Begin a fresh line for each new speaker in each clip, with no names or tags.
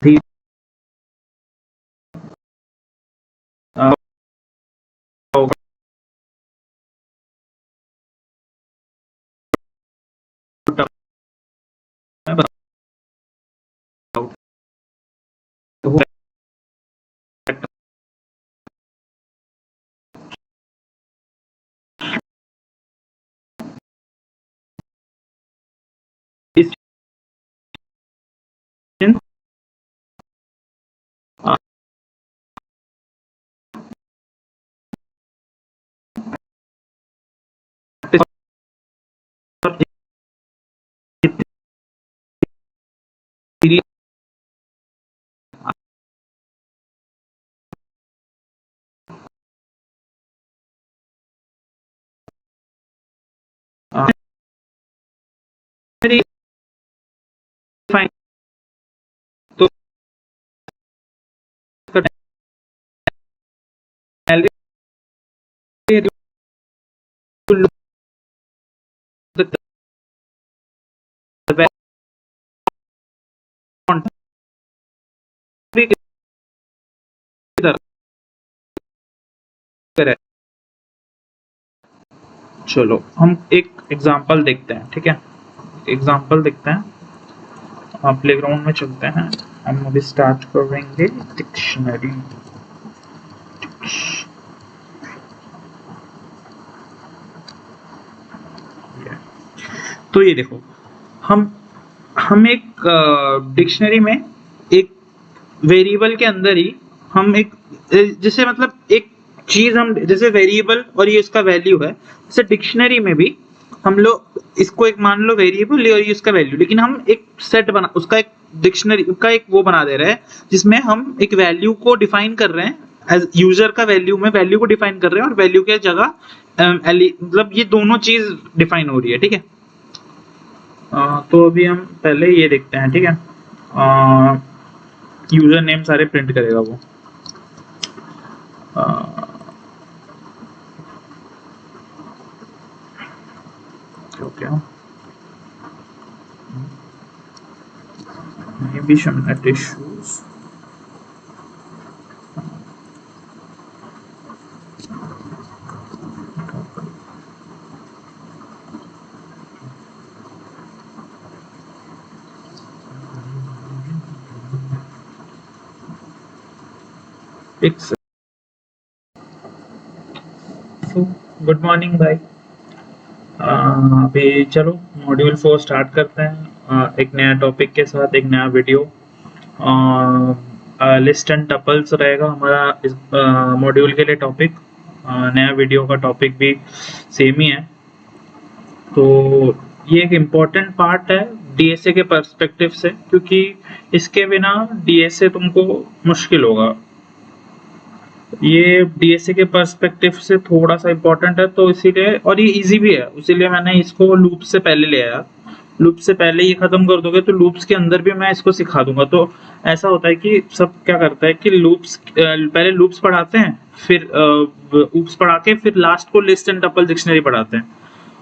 भी होगा। मैं बताऊं तो इस तो चलो हम एक एग्जांपल देखते हैं, ठीक है। एग्जांपल देखते हैं, आप प्लेग्राउंड में चलते हैं। हम अभी स्टार्ट करेंगे डिक्शनरी। तो ये देखो, हम एक डिक्शनरी में एक वेरिएबल के अंदर ही हम एक जैसे मतलब एक चीज हम जैसे वेरिएबल और ये इसका वैल्यू है, जैसे डिक्शनरी में भी हम लोग इसको एक मान लो वेरिएबल और ये उसका वैल्यू, लेकिन हम एक सेट बना उसका एक डिक्शनरी का एक वो बना दे रहे हैं जिसमें हम एक वैल्यू को डिफाइन कर रहे हैं एज यूजर का वैल्यू में वैल्यू को डिफाइन कर रहे हैं और वैल्यू के जगह मतलब ये दोनों चीज डिफाइन हो रही है, ठीक है। तो अभी हम पहले ये देखते हैं, ठीक है। यूजर नेम सारे प्रिंट करेगा वो। Okay, maybe some net issues. Good morning भाई। अभी चलो मॉड्यूल 4 स्टार्ट करते हैं एक नया टॉपिक के साथ, एक नया वीडियो। लिस्ट एंड टपल्स रहेगा हमारा इस मॉड्यूल के लिए टॉपिक। नया वीडियो का टॉपिक भी सेम ही है। तो ये एक इम्पोर्टेंट पार्ट है डीएसए के पर्सपेक्टिव से, क्योंकि इसके बिना डीएसए तुमको मुश्किल होगा। ये डीएसए के पर्सपेक्टिव से थोड़ा सा इम्पोर्टेंट है, तो इसीलिए, और ये इजी भी है, इसीलिए मैंने इसको लूप से पहले ले आया। लूप से पहले ये खत्म कर दोगे तो लूप्स के अंदर भी मैं इसको सिखा दूंगा। तो ऐसा होता है कि सब क्या करता है कि लूप्स पहले लूप्स पढ़ाते हैं, फिर ऊप्स पढ़ा के फिर लास्ट को लिस्ट एंड टपल डिक्शनरी पढ़ाते हैं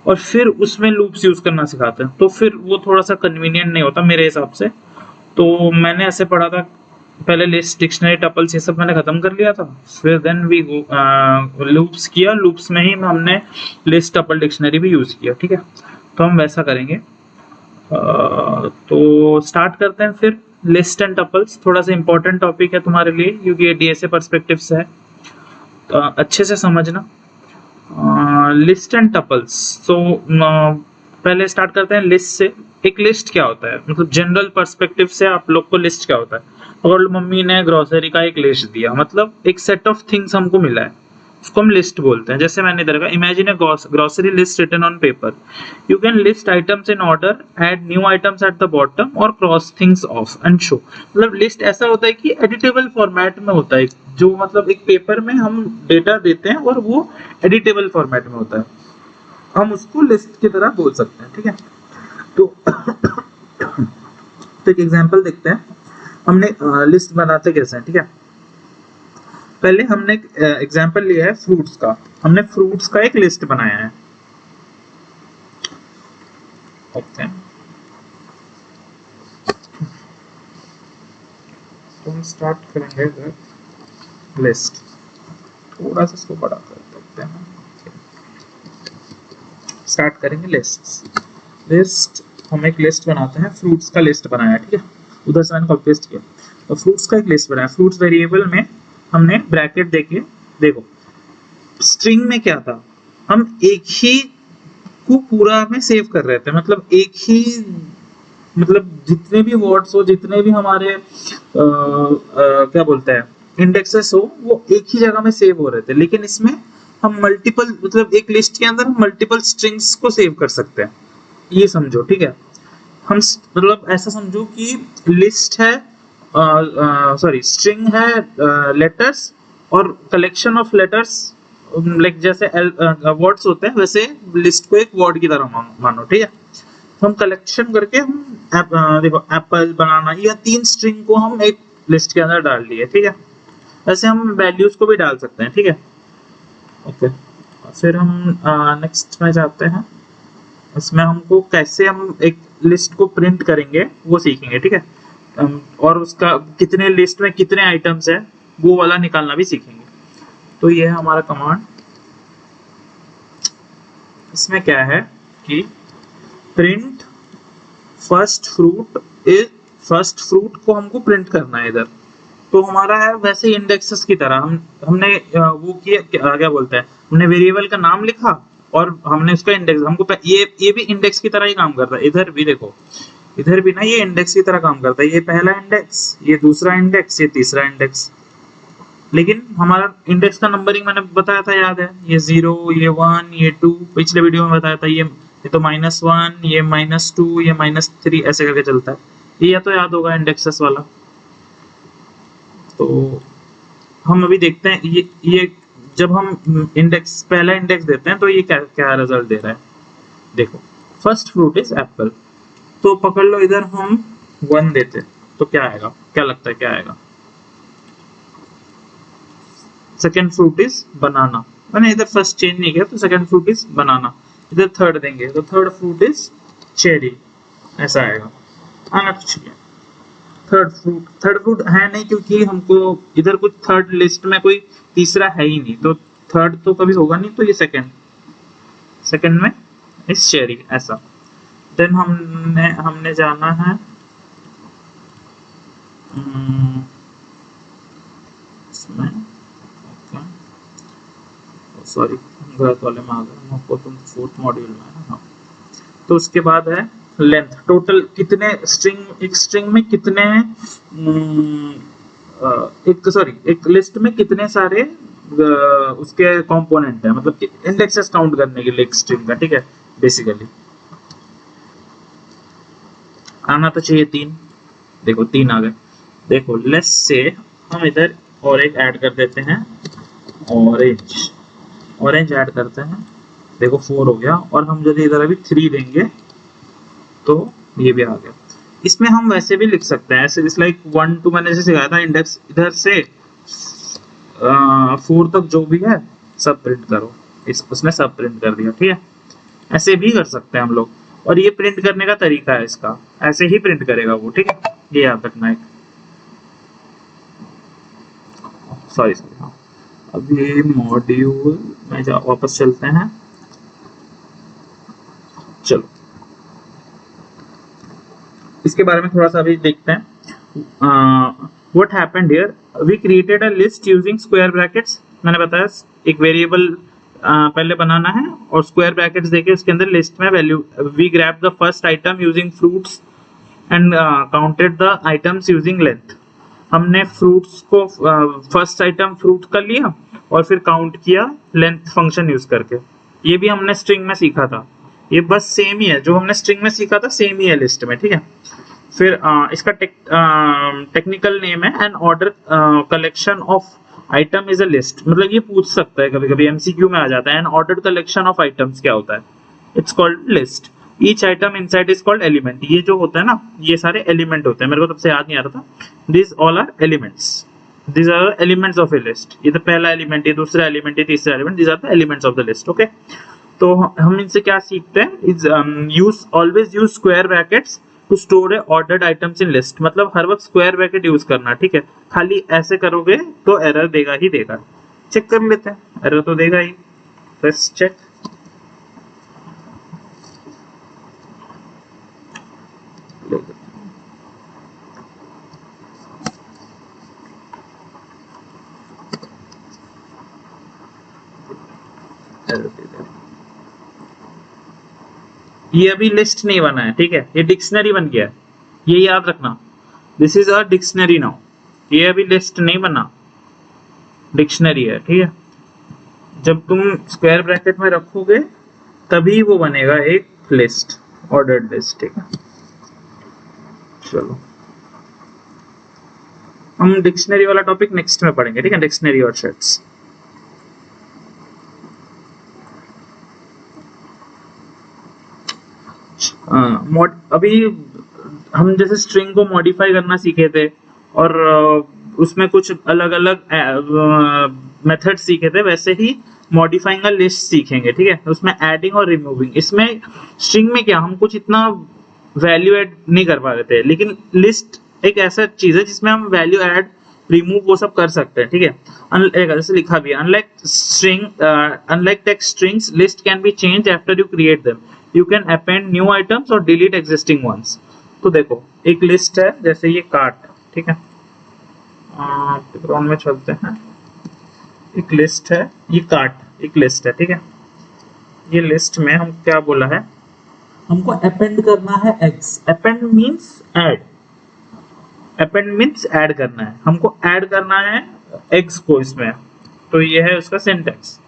और फिर उसमें लूप्स यूज करना सिखाते हैं। तो फिर वो थोड़ा सा कन्वीनियंट नहीं होता मेरे हिसाब से। तो मैंने ऐसे पढ़ा था, पहले लिस्ट डिक्शनरी टपल्स ये सब मैंने खत्म कर लिया था, फिर देन वी लूप्स किया, लूप्स में ही हमने लिस्ट टपल डिक्शनरी भी यूज किया, ठीक है। तो हम वैसा करेंगे। तो स्टार्ट करते हैं फिर। लिस्ट एंड टपल्स थोड़ा सा इंपॉर्टेंट टॉपिक है तुम्हारे लिए, क्योंकि ये डीएसए पर्सपेक्टिव से है, तो अच्छे से समझना। List and tuples. तो पहले स्टार्ट करते हैं लिस्ट से। एक लिस्ट क्या होता है, मतलब जनरल पर्सपेक्टिव से आप लोग को लिस्ट क्या होता है। और मम्मी ने ग्रोसरी का एक लिस्ट दिया, मतलब एक सेट ऑफ थिंग्स हमको मिला है, उसको हम लिस्ट बोलते हैं। जैसे मैंने इधर का imagine a grocery list written on paper, you can list items in order, add new items at the bottom और cross things off and show. मतलब लिस्ट ऐसा होता है कि एडिटेबल फॉर्मेट में होता है, जो मतलब एक पेपर में हम डेटा देते हैं और वो एडिटेबल फॉर्मेट में होता है, हम उसको लिस्ट की तरह बोल सकते हैं, ठीक है। तो तो एक एग्जांपल देखते हैं, हमने लिस्ट बनाते कैसे हैं, ठीक है। पहले हमने एक एग्जांपल लिया है फ्रूट्स का, हमने फ्रूट्स का एक लिस्ट बनाया है, ओके। हम स्टार्ट करेंगे इधर लिस्ट, थोड़ा सा इसको बड़ा कर देते हैं, स्टार्ट करेंगे लिस्ट। हम एक लिस्ट बनाते हैं, फ्रूट्स का लिस्ट बनाया, ठीक है, उधर से मैंने कॉपी पेस्ट किया, तो फ्रूट्स का एक लिस्ट बनाया। फ्रूट्स वेरिएबल में हमने ब्रैकेट देके, देखो स्ट्रिंग में क्या था, हम एक ही को पूरा में सेव कर रहे थे, मतलब एक ही, मतलब जितने भी वर्ड्स हो, जितने भी हमारे क्या बोलते हैं इंडेक्सेस हो, वो एक ही जगह में सेव हो रहे थे। लेकिन इसमें हम मल्टीपल, मतलब एक लिस्ट के अंदर मल्टीपल स्ट्रिंग्स को सेव कर सकते हैं, ये समझो, ठीक है। हम मतलब ऐसा समझो कि लिस्ट है, सॉरी स्ट्रिंग है लेटर्स, और कलेक्शन ऑफ लेटर्स, लाइक जैसे वर्ड्स होते हैं वैसे लिस्ट को एक वर्ड की तरह मानो, ठीक है। तो हम कलेक्शन करके हम देखो एप्पल, बनाना, ये 3 स्ट्रिंग को हम एक लिस्ट के अंदर डाल दिए, ठीक है। ऐसे हम वैल्यूज को भी डाल सकते हैं, ठीक है, ओके। फिर हम नेक्स्ट में जाते हैं, इसमें हमको कैसे हम एक लिस्ट को प्रिंट करेंगे वो सीखेंगे, ठीक है। और उसका कितने लिस्ट में कितने आइटम्स है वो वाला निकालना भी सीखेंगे। तो ये है हमारा कमांड। इसमें क्या है कि प्रिंट फर्स्ट फ्रूट को हमको प्रिंट करना है इधर। तो हमारा है वैसे इंडेक्सेस की तरह, हमने वो किया, क्या बोलते हैं, हमने वेरिएबल का नाम लिखा और हमने उसका इंडेक्स, हमको ये भी इंडेक्स की तरह ही काम करता है। इधर भी देखो, इधर भी ना ये इंडेक्स की तरह काम करता है। ये पहला इंडेक्स, ये दूसरा इंडेक्स, ये तीसरा इंडेक्स। लेकिन हमारा इंडेक्स का नंबरिंग मैंने बताया था, याद है, ये 0, ये 1, ये 2, पिछले वीडियो में बताया था। ये तो -1, ये -2, ये -3 ऐसे करके चलता है। ये तो याद होगा इंडेक्सेस वाला। तो हम अभी देखते हैं ये जब हम इंडेक्स, पहला इंडेक्स देते हैं तो ये क्या रिजल्ट दे रहा है। देखो फर्स्ट फ्रूट इज एप्पल, तो पकड़ लो इधर हम 1 देते तो क्या आएगा, क्या लगता है क्या आएगा। सेकेंड फ्रूट इज बनाना, मैंने इधर फर्स्ट चेंज नहीं किया तो सेकेंड फ्रूट इज बनाना। इधर थर्ड देंगे तो थर्ड फ्रूट इज चेरी, ऐसा आएगा, आना तो चाहिए। थर्ड फ्रूट है नहीं, क्योंकि हमको इधर कुछ थर्ड लिस्ट में कोई तीसरा है ही नहीं, तो थर्ड तो कभी होगा नहीं, तो ये सेकंड में इस चेरी, ऐसा। देन हमने जाना है इसमें, सॉरी गलत वाले में आ गया, आपको तुम 4th मॉड्यूल में है। हाँ, तो उसके बाद है लेंथ, टोटल कितने स्ट्रिंग, एक स्ट्रिंग में कितने एक लिस्ट में कितने सारे उसके कंपोनेंट है, मतलब इंडेक्सेस काउंट करने के लिए एक स्ट्रिंग का, ठीक है। बेसिकली आना तो चाहिए 3, देखो 3 आ गए। देखो लेट्स से हम इधर और एक ऐड कर देते हैं, ऑरेंज ऐड करते हैं, देखो 4 हो गया। और हम यदि इधर अभी 3 देंगे तो ये भी आ गया। इसमें हम वैसे भी लिख सकते हैं, ऐसे लाइक 1 2 मैंने जैसे सिखाया था, इंडेक्स इधर से 4 तक जो भी है सब प्रिंट करो, उसने सब प्रिंट कर दिया, ठीक है। ऐसे भी कर सकते हैं हम लोग, और ये प्रिंट करने का तरीका है इसका, ऐसे ही प्रिंट करेगा वो, ठीक है, ये याद रखना है। सॉरी हाँ, अभी मॉड्यूल में वापस चलते हैं, चलो इसके बारे में थोड़ा सा अभी देखते हैं। What happened here, we created a list using square brackets. मैंने बताया एक वेरिएबल पहले बनाना है और स्क्वायर ब्रैकेट्स देके उसके अंदर लिस्ट में value, we grab the first item using fruits and counted the items using length. हमने फ्रूट्स को फर्स्ट आइटम फ्रूट कर लिया और फिर काउंट किया लेंथ फंक्शन यूज करके। ये भी हमने स्ट्रिंग में सीखा था, ये बस सेम ही है जो हमने स्ट्रिंग में सीखा था, सेम ही है लिस्ट में, ठीक है। फिर इसका टेक्निकल नेम है an order collection of item is a list. मतलब ये पूछ सकता है कभी कभी, एमसीक्यू में आ जाता है, an order collection of items क्या होता है, it's called list. Each item inside is called element. ये जो होता है ना, ये सारे एलिमेंट होते हैं, मेरे को तब से याद नहीं आ रहा था। This all are elements, these are the elements of a list। ये तो पहला एलिमेंट, ये दूसरा एलिमेंट, ये तीसरा element, these are the elements of the list, okay. तो हम इनसे क्या सीखते हैं, is use always use square brackets to store a ordered items in list, मतलब हर वक्त स्क्वायर ब्रैकेट यूज करना, ठीक है। खाली ऐसे करोगे तो एरर देगा ही देगा। चेक कर लेते हैं, एरर तो देगा ही। Let's check. ये अभी लिस्ट नहीं बना है, ठीक है, ये डिक्शनरी बन गया है, ये याद रखना। This is a dictionary now, ये अभी लिस्ट नहीं बना, डिक्शनरी है, ठीक है। जब तुम स्क्वायर ब्रैकेट में रखोगे तभी वो बनेगा एक लिस्ट, ऑर्डर्ड लिस्ट, ठीक है। चलो हम डिक्शनरी वाला टॉपिक नेक्स्ट में पढ़ेंगे, ठीक है, डिक्शनरी और सेट्स। अभी हम जैसे स्ट्रिंग को मॉडिफाई करना सीखे थे और उसमें कुछ अलग अलग मेथड सीखे थे, वैसे ही मॉडिफाइंग अ लिस्ट सीखेंगे, ठीक है। उसमें एडिंग और रिमूविंग, इसमें स्ट्रिंग में क्या हम कुछ इतना वैल्यू ऐड नहीं कर पा रहे थे, लेकिन लिस्ट एक ऐसा चीज है जिसमें हम वैल्यू ऐड रिमूव वो सब कर सकते हैं, ठीक है। जैसे लिखा भी है, unlike text strings list can be change after you create them, you can append new items और डिलीट एग्जिस्टिंग वंस। तो देखो एक लिस्ट है, जैसे ये कार्ट, ठीक है, बैकग्राउंड में चलते हैं, एक लिस्ट है, ये कार्ट एक लिस्ट है, ठीक है। ये लिस्ट में हम क्या बोला है, हमको अपेंड करना है x. Append means add, append means add करना है, हमको ऐड करना है एक्स को इसमें, तो ये है उसका सिंटैक्स।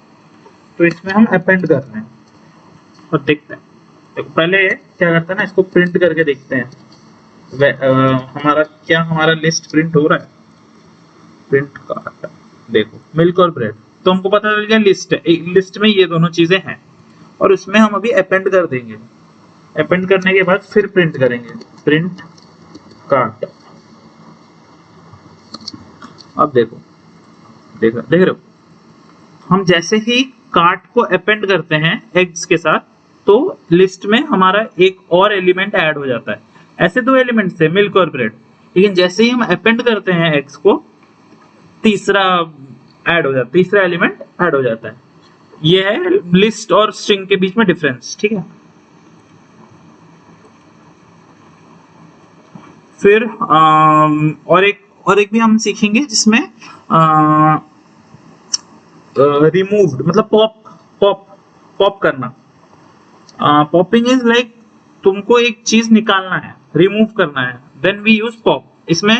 तो इसमें हम अपेंड कर रहे हैं और देखते हैं। तो पहले क्या करते हैं ना, इसको प्रिंट करके देखते हैं हमारा लिस्ट प्रिंट हो रहा है। प्रिंट कार्ट, देखो मिल्क और ब्रेड, तो हमको पता चल गया लिस्ट है, लिस्ट में ये दोनों चीजें हैं और उसमें हम अभी अपेंड कर देंगे। अपेंड करने के बाद फिर प्रिंट करेंगे, प्रिंट कार्ट। अब देखो देख रहे हो, हम जैसे ही कार्ट को अपेंड करते हैं एग्स के साथ, तो लिस्ट में हमारा एक और एलिमेंट ऐड हो जाता है। ऐसे दो एलिमेंट्स थे, मिल्क और ब्रेड, लेकिन जैसे ही हम अपेंड करते हैं एक्स को, तीसरा एलिमेंट ऐड हो जाता है। ये है लिस्ट और स्ट्रिंग के बीच में डिफरेंस, ठीक है। फिर और एक भी हम सीखेंगे जिसमें रिमूव्ड मतलब पॉप करना। पॉपिंग इज लाइक तुमको एक चीज निकालना है, रिमूव करना है, देन वी यूज पॉप। इसमें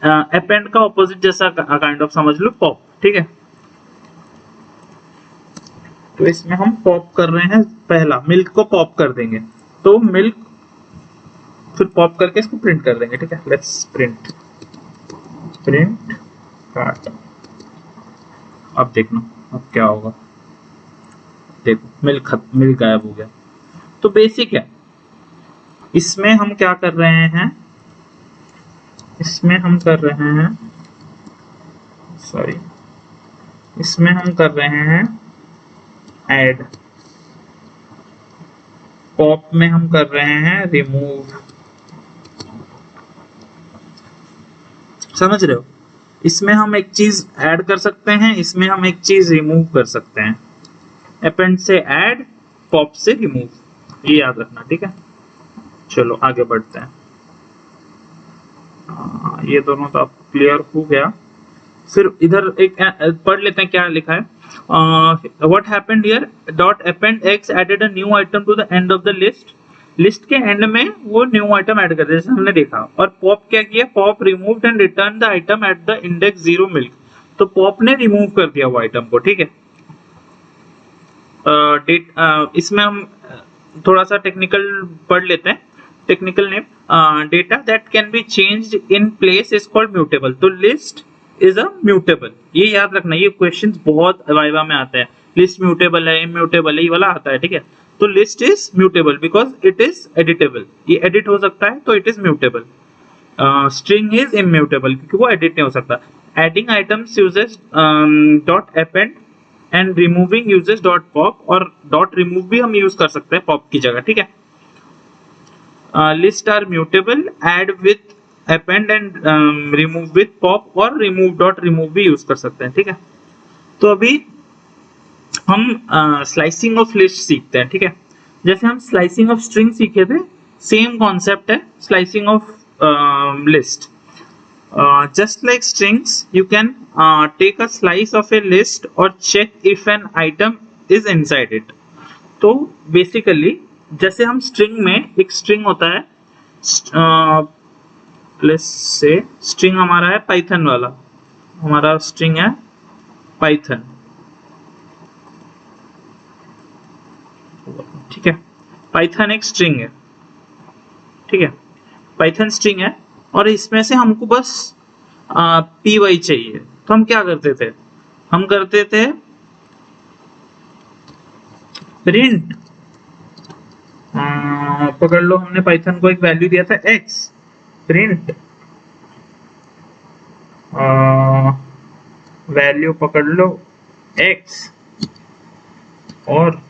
अपेंड का ऑपोजिट जैसा काइंड ऑफ समझ लो, पॉप, ठीक है। तो इसमें हम पॉप कर रहे हैं, पहला मिल्क को पॉप कर देंगे, तो मिल्क, फिर पॉप करके इसको प्रिंट कर देंगे, ठीक है। Let's print cart. अब देखना अब क्या होगा, देखो मिल्क गायब हो गया। तो बेसिक है, इसमें हम क्या कर रहे हैं, इसमें हम कर रहे हैं ऐड, पॉप में हम कर रहे हैं रिमूव। समझ रहे हो, इसमें हम एक चीज ऐड कर सकते हैं, इसमें हम एक चीज रिमूव कर सकते हैं। अपेंड से ऐड, पॉप से रिमूव, ये याद रखना, ठीक है। चलो आगे बढ़ते हैं। ये दोनों तो अब क्लियर हो गया। फिर इधर एक पढ़ लेते हैं क्या लिखा है। What happened here, dot append x added a new item to the end of the list. List के एंड में वो न्यू आइटम ऐड कर दिया, जैसे हमने देखा। और पॉप क्या किया, pop removed and return the item at the index 0 milk. तो पॉप ने रिमूव कर दिया वो आइटम को, ठीक है। इसमें हम थोड़ा सा टेक्निकल पढ़ लेते हैं। Technical name, data that can be changed in place is called mutable. तो लिस्ट इज अ म्यूटेबल, ये याद रखना, ये क्वेश्चंस बहुत वाइवा में आते हैं। लिस्ट म्यूटेबल है, इम्यूटेबल है, ये वाला आता है, ठीक है। तो list is mutable because it is editable, ये एडिट हो सकता है, तो it is mutable. String is immutable क्योंकि वो एडिट नहीं हो सकता। Adding items uses dot append and removing uses dot pop, और डॉट रिमूव भी हम यूज कर सकते हैं पॉप की जगह, ठीक है। List are mutable, add with append and remove with pop और रिमूव डॉट रिमूव भी यूज कर सकते हैं, ठीक है। तो अभी हम स्लाइसिंग ऑफ लिस्ट सीखते हैं, ठीक है। जैसे हम स्लाइसिंग ऑफ स्ट्रिंग सीखे थे, सेम कॉन्सेप्ट है slicing of list. Just like strings, you can take a slice of a list or check if an item is inside it. तो बेसिकली जैसे हम स्ट्रिंग में, एक स्ट्रिंग होता है, लेट्स से स्ट्रिंग हमारा है पाइथन वाला, हमारा स्ट्रिंग है पाइथन, ठीक है। पाइथन एक स्ट्रिंग है, ठीक है, पाइथन स्ट्रिंग है, और इसमें से हमको बस पी वाई चाहिए। तो हम क्या करते थे, हम करते थे प्रिंट, पकड़ लो, हमने पाइथन को एक वैल्यू दिया था x, प्रिंट वैल्यू पकड़ लो x, और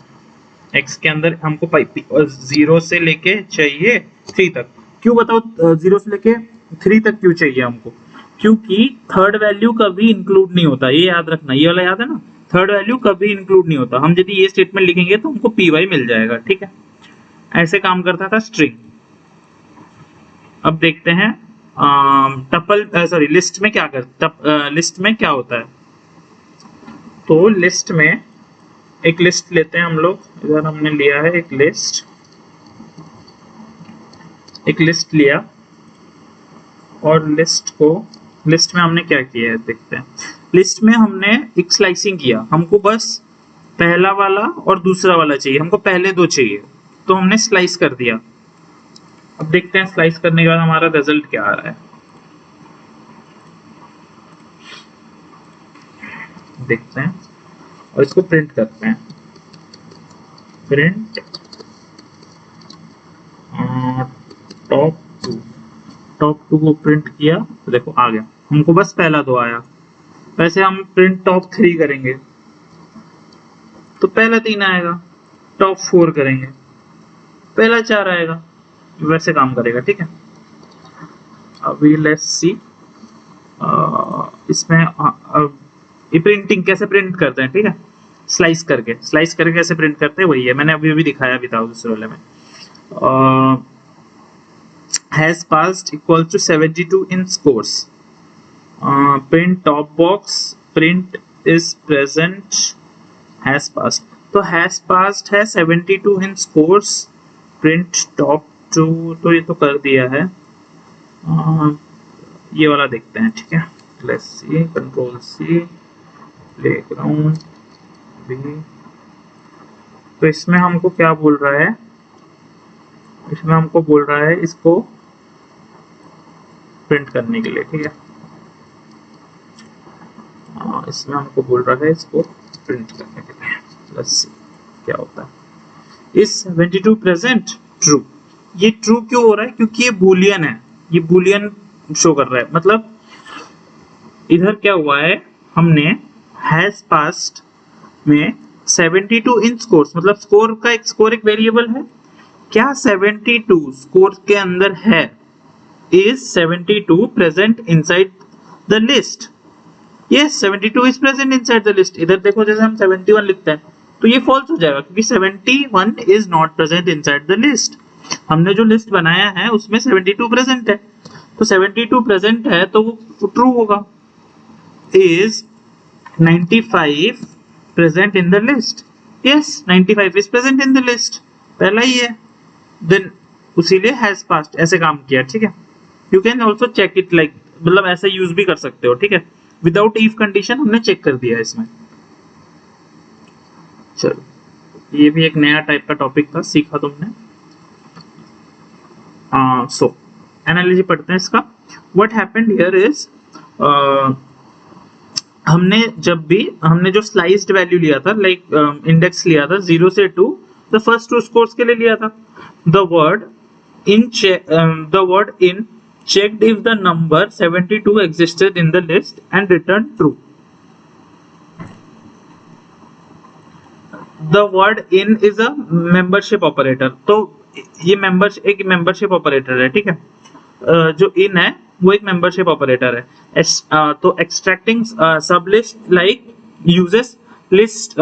x के अंदर हमको 0 से लेके चाहिए 3 तक। क्यों बताओ 0 से लेके 3 तक क्यों चाहिए हमको? क्योंकि थर्ड वैल्यू कभी इंक्लूड नहीं होता, ये याद रखना, ये वाला याद है ना, थर्ड वैल्यू कभी इंक्लूड नहीं होता। हम यदि ये स्टेटमेंट लिखेंगे तो हमको पी वाई मिल जाएगा, ठीक है। ऐसे काम करता था स्ट्रिंग। अब देखते हैं टपल, सॉरी लिस्ट में क्या लिस्ट में क्या होता है। तो लिस्ट में एक लिस्ट लेते हैं हम लोग, इधर हमने लिया है एक लिस्ट, एक लिस्ट लिया, और लिस्ट में हमने क्या किया है देखते हैं। लिस्ट में हमने एक स्लाइसिंग किया, हमको बस पहला वाला और दूसरा वाला चाहिए, हमको पहले दो चाहिए, तो हमने स्लाइस कर दिया। अब देखते हैं स्लाइस करने के बाद हमारा रिजल्ट क्या आ रहा है, देखते हैं, और इसको प्रिंट करते हैं। प्रिंट टॉप टू को प्रिंट किया, तो देखो आ गया, हमको बस पहला दो आया। वैसे हम प्रिंट टॉप 3 करेंगे तो पहला 3 आएगा, टॉप 4 करेंगे पहला 4 आएगा, वैसे काम करेगा, ठीक है। अभी लेट्स सी इसमें ये प्रिंटिंग कैसे प्रिंट करते हैं, ठीक है। स्लाइस करके कैसे प्रिंट करते हैं, वही है, मैंने अभी दिखाया भी था दूसरे वाले में। has passed equal to 72 in scores. Print top box, print is present, has passed. तो has passed है 72 in scores, print top 2, तो ये तो कर दिया है। ये वाला देखते हैं, ठीक है। Let's see, Control C, playground B। तो इसमें हमको क्या बोल रहा है, इसमें हमको बोल रहा है इसको प्रिंट करने के लिए, ठीक है। इसमें हमको बोल रहा है इसको प्रिंट करने के लिए। लेट्स सी क्या होता है। Is 72 present? ट्रू। ये ट्रू क्यों हो रहा है? क्योंकि ये बूलियन है, ये बूलियन शो कर रहा है। मतलब इधर क्या हुआ है, हमने हैज पास्ड में 72 इन स्कोर्स, मतलब स्कोर एक वेरिएबल है, क्या 72 स्कोर के अंदर है? Is 72 present inside the list? Yes, 72 is present inside the list. इधर देखो, जैसे हम 71 लिखते हैं तो ये फॉल्स हो जाएगा, क्योंकि 71 is not present inside the list. हमने जो लिस्ट बनाया है उसमें 72 प्रेजेंट है, तो 72 प्रेजेंट है तो वो ट्रू होगा। Is 95 present in the list? Yes, 95 is present in the list. पहला ही है, देन उसीलिए हैज पास्ड ऐसे काम किया, ठीक है। You can also check it like, मतलब ऐसे यूज भी कर सकते हो, ठीक है। विदाउट इफ कंडीशन हमने चेक कर दिया इसमें। चलो, ये भी एक नया टाइप का टॉपिक था, सीखा तुमने। सो एनालिसिस पढ़ते हैं इसका। व्हाट हैपेंड हियर इज, हमने जो स्लाइस्ड वैल्यू लिया था, लाइक इंडेक्स लिया था 0 से 2, द फर्स्ट 2 स्कोर्स के लिए लिया था। The word in checked if the number 72 existed in the list and returned true. The word in is a membership operator. तो ये एक मेंबरशिप ऑपरेटर है, ठीक है। जो इन है वो एक मेंबरशिप ऑपरेटर है। तो एक्सट्रैक्टिंग सब list like uses list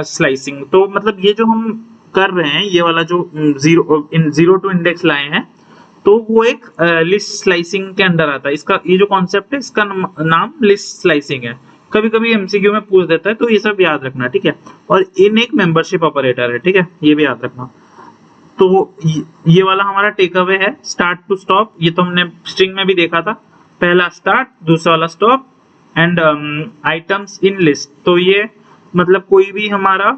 slicing. तो मतलब ये जो हम कर रहे हैं, ये वाला जो जीरो टू इंडेक्स लाए हैं, तो वो एक लिस्ट स्लाइसिंग के अंडर आता है। इसका ये जो कॉन्सेप्ट है, इसका नाम लिस्ट स्लाइसिंग है। कभी कभी एमसीक्यू में पूछ देता है, तो ये सब याद रखना, ठीक है। और इन एक मेंबरशिप ऑपरेटर है, ठीक है, ये भी याद रखना। तो ये वाला हमारा टेक अवे है, स्टार्ट टू स्टॉप। ये तो हमने स्ट्रिंग में भी देखा था, पहला स्टार्ट, दूसरा वाला stop, and items in list. तो ये मतलब कोई भी हमारा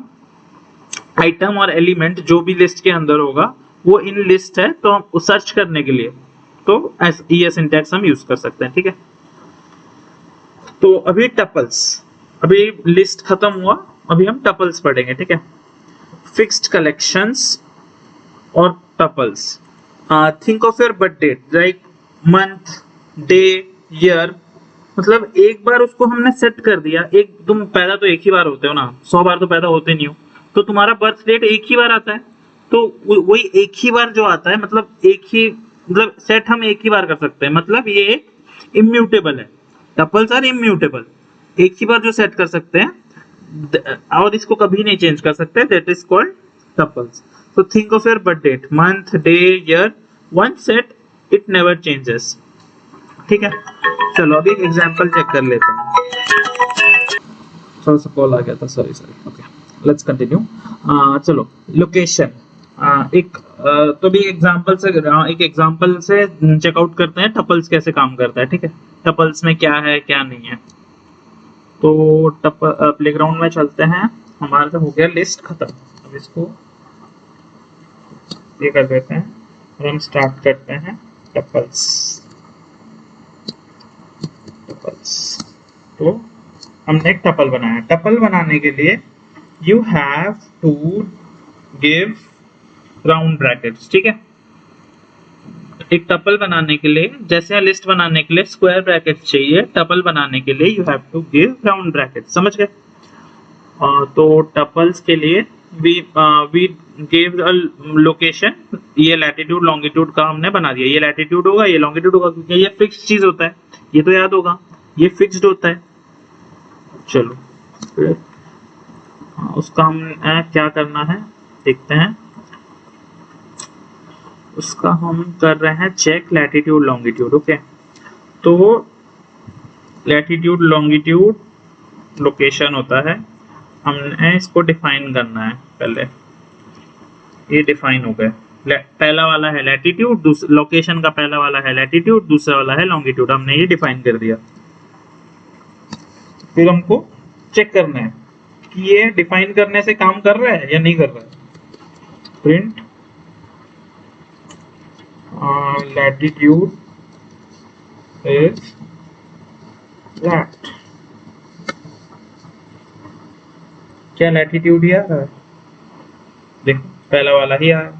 आइटम और एलिमेंट जो भी लिस्ट के अंदर होगा वो इन लिस्ट है, तो हम सर्च करने के लिए तो ये सिंटैक्स हम यूज कर सकते हैं, ठीक है। तो अभी टपल्स, अभी लिस्ट खत्म हुआ, अभी हम टपल्स पढ़ेंगे, ठीक है। फिक्स्ड कलेक्शंस और tuples. Think of your birth date like month, day, year. मतलब एक बार उसको हमने सेट कर दिया, एक तुम पैदा तो एक ही बार होते हो ना, 100 बार तो पैदा होते नहीं हो, तो तुम्हारा बर्थ डेट एक ही बार आता है। तो वही एक ही बार जो आता है, मतलब एक ही, मतलब सेट हम एक ही बार कर सकते हैं, मतलब ये इम्यूटेबल है। टपल्स आर इम्यूटेबल, एक ही बार जो सेट कर सकते हैं और इसको कभी नहीं चेंज कर सकते, that is called tuples. So think of your birth date, month, day, year, once set, it never changes, ठीक है। चलो अभी एक एग्जांपल चेक कर लेते हैं। थोड़ा सा कॉल आ गया था, सॉरी। Okay, let's continue. चलो लोकेशन, तो भी एग्जांपल से चेकआउट करते हैं टपल्स कैसे काम करता है, ठीक है। टपल्स में क्या है क्या नहीं है। तो प्लेग्राउंड में चलते हैं, हमारा तो हो गया लिस्ट खत्म। अब इसको ये कर देते हैं और हम स्टार्ट करते हैं टपल्स। तो हमने एक टपल बनाया। टपल बनाने के लिए you have to give round brackets, ठीक है। एक टपल बनाने के लिए, जैसे लिस्ट बनाने के लिए स्क्वायर ब्रैकेट्स चाहिए, टपल बनाने के लिए you have to give round brackets, समझ गए। तो टपल्स के लिए we gave a location, ये लैटिट्यूड लॉन्गिट्यूड का हमने बना दिया। ये लैटिट्यूड होगा, ये लॉन्गिट्यूड होगा, क्योंकि ये फिक्स्ड चीज होता है, ये तो याद होगा, ये फिक्स्ड होता है। चलो फिर उसका हम क्या करना है देखते हैं। उसका हम कर रहे हैं चेक लैटिट्यूड लॉन्गिट्यूड, ओके। तो लैटिट्यूड लॉन्गिट्यूड लोकेशन होता है, हमने इसको डिफाइन करना है पहले। ये डिफाइन हो गए, पहला वाला है लैटिट्यूड, लोकेशन का पहला वाला है लैटिट्यूड, दूसरा वाला है लॉन्गिट्यूड, हमने ये डिफाइन कर दिया। फिर हमको चेक करना है कि ये डिफाइन करने से काम कर रहा है या नहीं कर रहा है। प्रिंट लैटिट्यूड इज लैट, क्या लैटिट्यूड ही आ रहा है, देखो पहला वाला ही आया।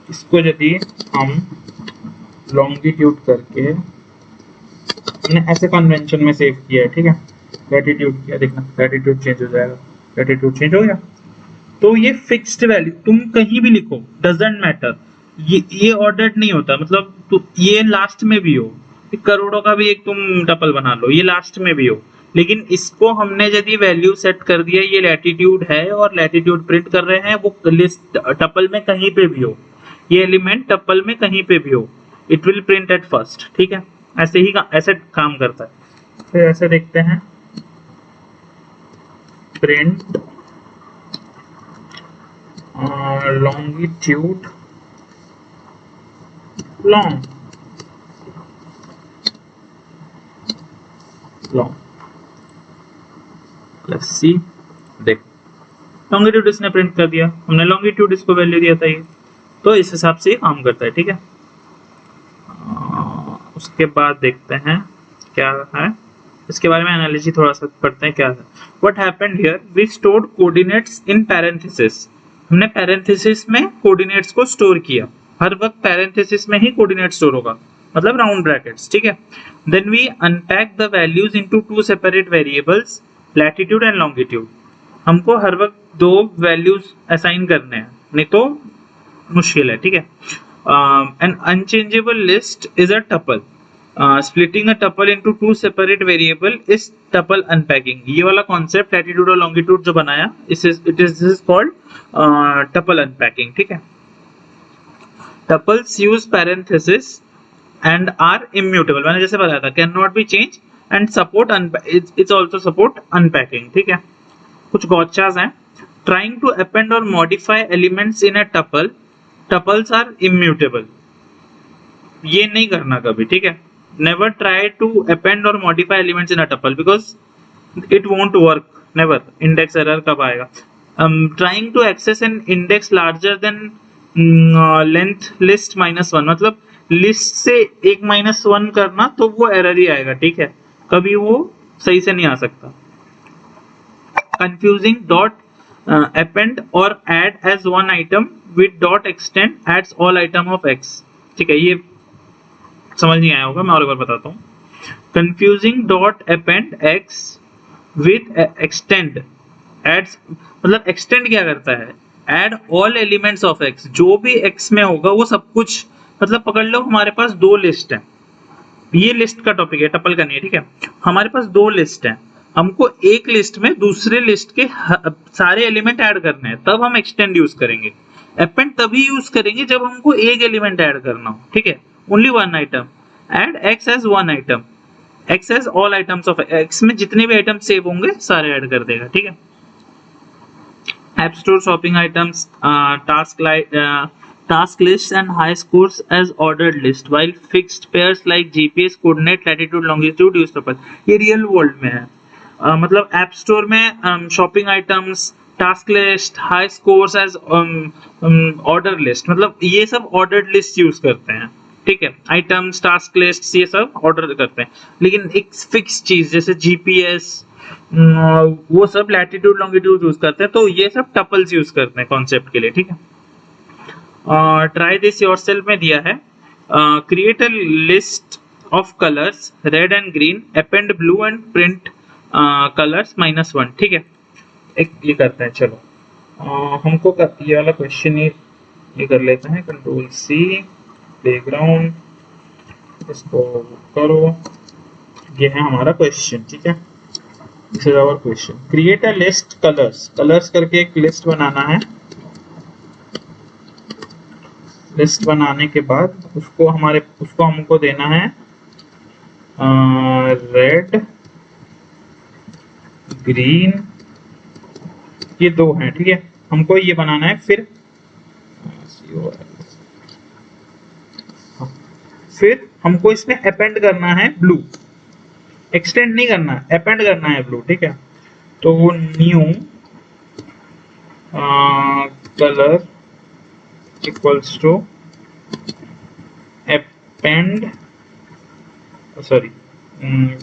इसको यदि हम लॉन्गिट्यूड करके, हमने ऐसे कन्वेंशन में सेव किया है, ठीक है, लैटिट्यूड किया, देखना लैटिट्यूड चेंज हो जाएगा, लैटिट्यूड चेंज हो गया। तो ये फिक्स्ड वैल्यू तुम कहीं भी लिखो, डजंट मैटर, ये ऑर्डर्ड नहीं होता, मतलब ये लास्ट में भी हो, करोड़ों का भी एक तुम टपल बना लो, ये लास्ट में भी हो, लेकिन इसको हमने यदि वैल्यू सेट कर दिया, ये लैटिट्यूड है और लैटिट्यूड प्रिंट कर रहे हैं, वो लिस्ट टपल में कहीं पे भी हो, ये एलिमेंट टपल में कहीं पे भी हो, it will print at first, ठीक है। ऐसे काम करता है। फिर ऐसे देखते हैं, print longitude long, let's see, देख लॉन्गिट्यूड इसने प्रिंट कर दिया, हमने लॉन्गिट्यूड इसको वैल्यू दिया था, ये तो इस हिसाब से काम करता है, ठीक है। उसके बाद देखते हैं क्या है, इसके बारे में एनालिसिस थोड़ा सा पढ़ते हैं क्या है। What happened here, we stored coordinates in parenthesis, हमने पैरेंथेसिस में कोऑर्डिनेट्स को स्टोर किया, हर वक्त पैरेंथेसिस में ही कोऑर्डिनेट स्टोर होगा, मतलब राउंड ब्रैकेट्स, ठीक है। Then we unpack the values into two separate variables, latitude and longitude. हमको हर वक्त दो वैल्यूज असाइन करने हैं, नहीं तो मुश्किल है, ठीक है। An unchangeable list is a tuple. Splitting a tuple into two separate variable is tuple unpacking. ये वाला कॉन्सेप्ट लैटिट्यूड और लॉन्गिट्यूड जो बनाया, it is called tuple unpacking, ठीक है। Tuples use parenthesis and are immutable, मैंने जैसे बताया था, can not be change and support its also support unpacking, ठीक है। कुछ गॉचास हैं। ट्राइंग टू अपेंड और modify elements in a tuple, tuples are immutable. ये नहीं करना कभी, ठीक है। नेवर ट्राई टू अपेंड और modify elements in a tuple because it won't work, never. Index error कब आएगा? Trying to access an index larger than length list -1, मतलब लिस्ट से एक -1 करना तो वो एरर ही आएगा, ठीक है, कभी वो सही से नहीं आ सकता। कंफ्यूजिंग डॉट अपेंड और add as one item with dot extend adds all item of x, ठीक है। ये समझ नहीं आया होगा, मैं और एक बार बताता हूँ। Confusing dot append x with extend adds, मतलब एक्सटेंड क्या करता है? Add all elements of x, जो भी एक्स में होगा वो सब कुछ, मतलब पकड़ लो हमारे पास दो लिस्ट है, ये लिस्ट का टॉपिक है, टपल करनी है, ठीक है। हमारे पास दो लिस्ट है, हमको एक लिस्ट में दूसरे लिस्ट के सारे एलिमेंट ऐड करने हैं, तब हम एक्सटेंड यूज करेंगे। अपेंड तभी यूज करेंगे जब हमको एक एलिमेंट ऐड करना हो, ठीक है, only one item. Add x as one item, x as all items of x में जितने भी आइटम सेव होंगे सारे ऐड कर देगा, ठीक है। App Store shopping items, task lists and high scores as ordered list, while fixed pairs like GPS, coordinate, latitude, longitude use tuple. ये रियल वर्ल्ड में है। मतलब ऐप स्टोर में shopping items, task list, high scores as order list, मतलब ये सब ordered list use करते हैं, ठीक है। आइटम्स, टास्क लिस्ट, ये सब ऑर्डर करते हैं, लेकिन एक फिक्स चीज जैसे जीपीएस, वो सब लैटिट्यूड लॉन्गिट्यूड यूज करते हैं, तो ये सब टपल्स यूज करते हैं कॉन्सेप्ट के लिए, ठीक है। ट्राई दिस योरसेल्फ में दिया है। Create a list of colours red and green, append blue and print colours -1, ठीक है। एक ये करते हैं, चलो हमको ये वाला क्वेश्चन ये कर लेते हैं। कंट्रोल सी, बैकग्राउंड, इसको करो, ये है हमारा क्वेश्चन, ठीक है। This is our question. Create a list colours, colours करके एक लिस्ट बनाना है। लिस्ट बनाने के बाद उसको हमको देना है रेड, ग्रीन, ये दो हैं, ठीक है, हमको ये बनाना है। फिर हमको इसमें अपेंड करना है ब्लू, एक्सटेंड नहीं करना, अपेंड करना है ब्लू, ठीक है। तो वो new colour equals to append, sorry,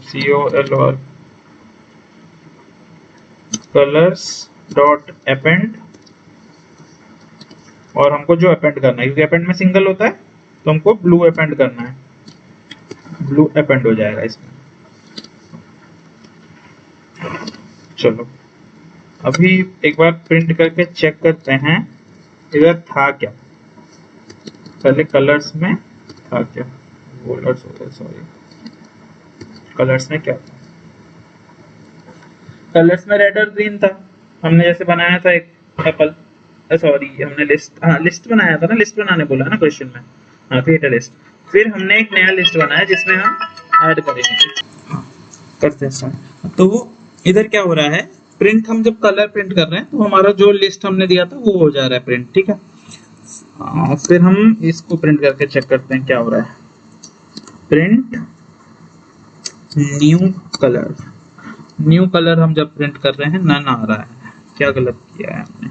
COLR colours dot append, और हमको जो अपेंड करना है, क्योंकि अपेंड में सिंगल होता है, तो हमको ब्लू अपेंड करना है, ब्लू अपेंड हो जाएगा इसमें। चलो अभी एक बार प्रिंट करके चेक करते हैं इधर था क्या, पहले कलर्स में था क्या, सॉरी, कलर्स में क्या था? कलर्स में रेड और ग्रीन था, हमने जैसे बनाया था एक एप्पल, सॉरी हमने लिस्ट बनाया था ना, लिस्ट बनाने बोला ना क्वेश्चन में, क्रिएट अ लिस्ट। फिर हमने एक नया लिस्ट बनाया जिसमें हम ऐड करेंगे, करते हैं। तो इधर क्या हो रहा है, प्रिंट, हम जब कलर प्रिंट कर रहे हैं तो हमारा जो लिस्ट हमने दिया था वो हो जा रहा है प्रिंट, ठीक है। फिर हम इसको प्रिंट करके चेक करते हैं क्या हो रहा है। Print new colour, new colour हम जब प्रिंट कर रहे हैं नन आ रहा है, क्या गलत किया है हमने?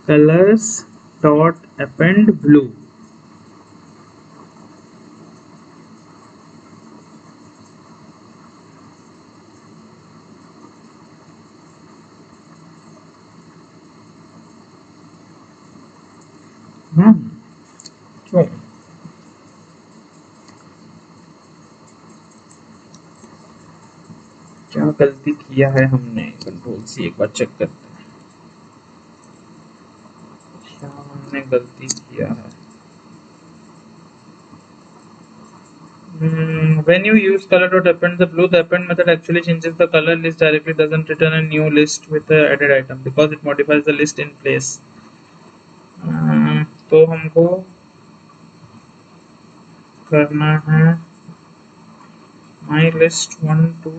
कलर्स डॉट अपेंड ब्लू, क्यों? क्या गलती किया है हमने? कंट्रोल सी एक बार चेक करते हैं। गलती किया है। When you use color.append the blue, the append method actually changes the color list directly, doesn't return a new list with the added item because it modifies the list in place. तो हमको करना है my list 1 2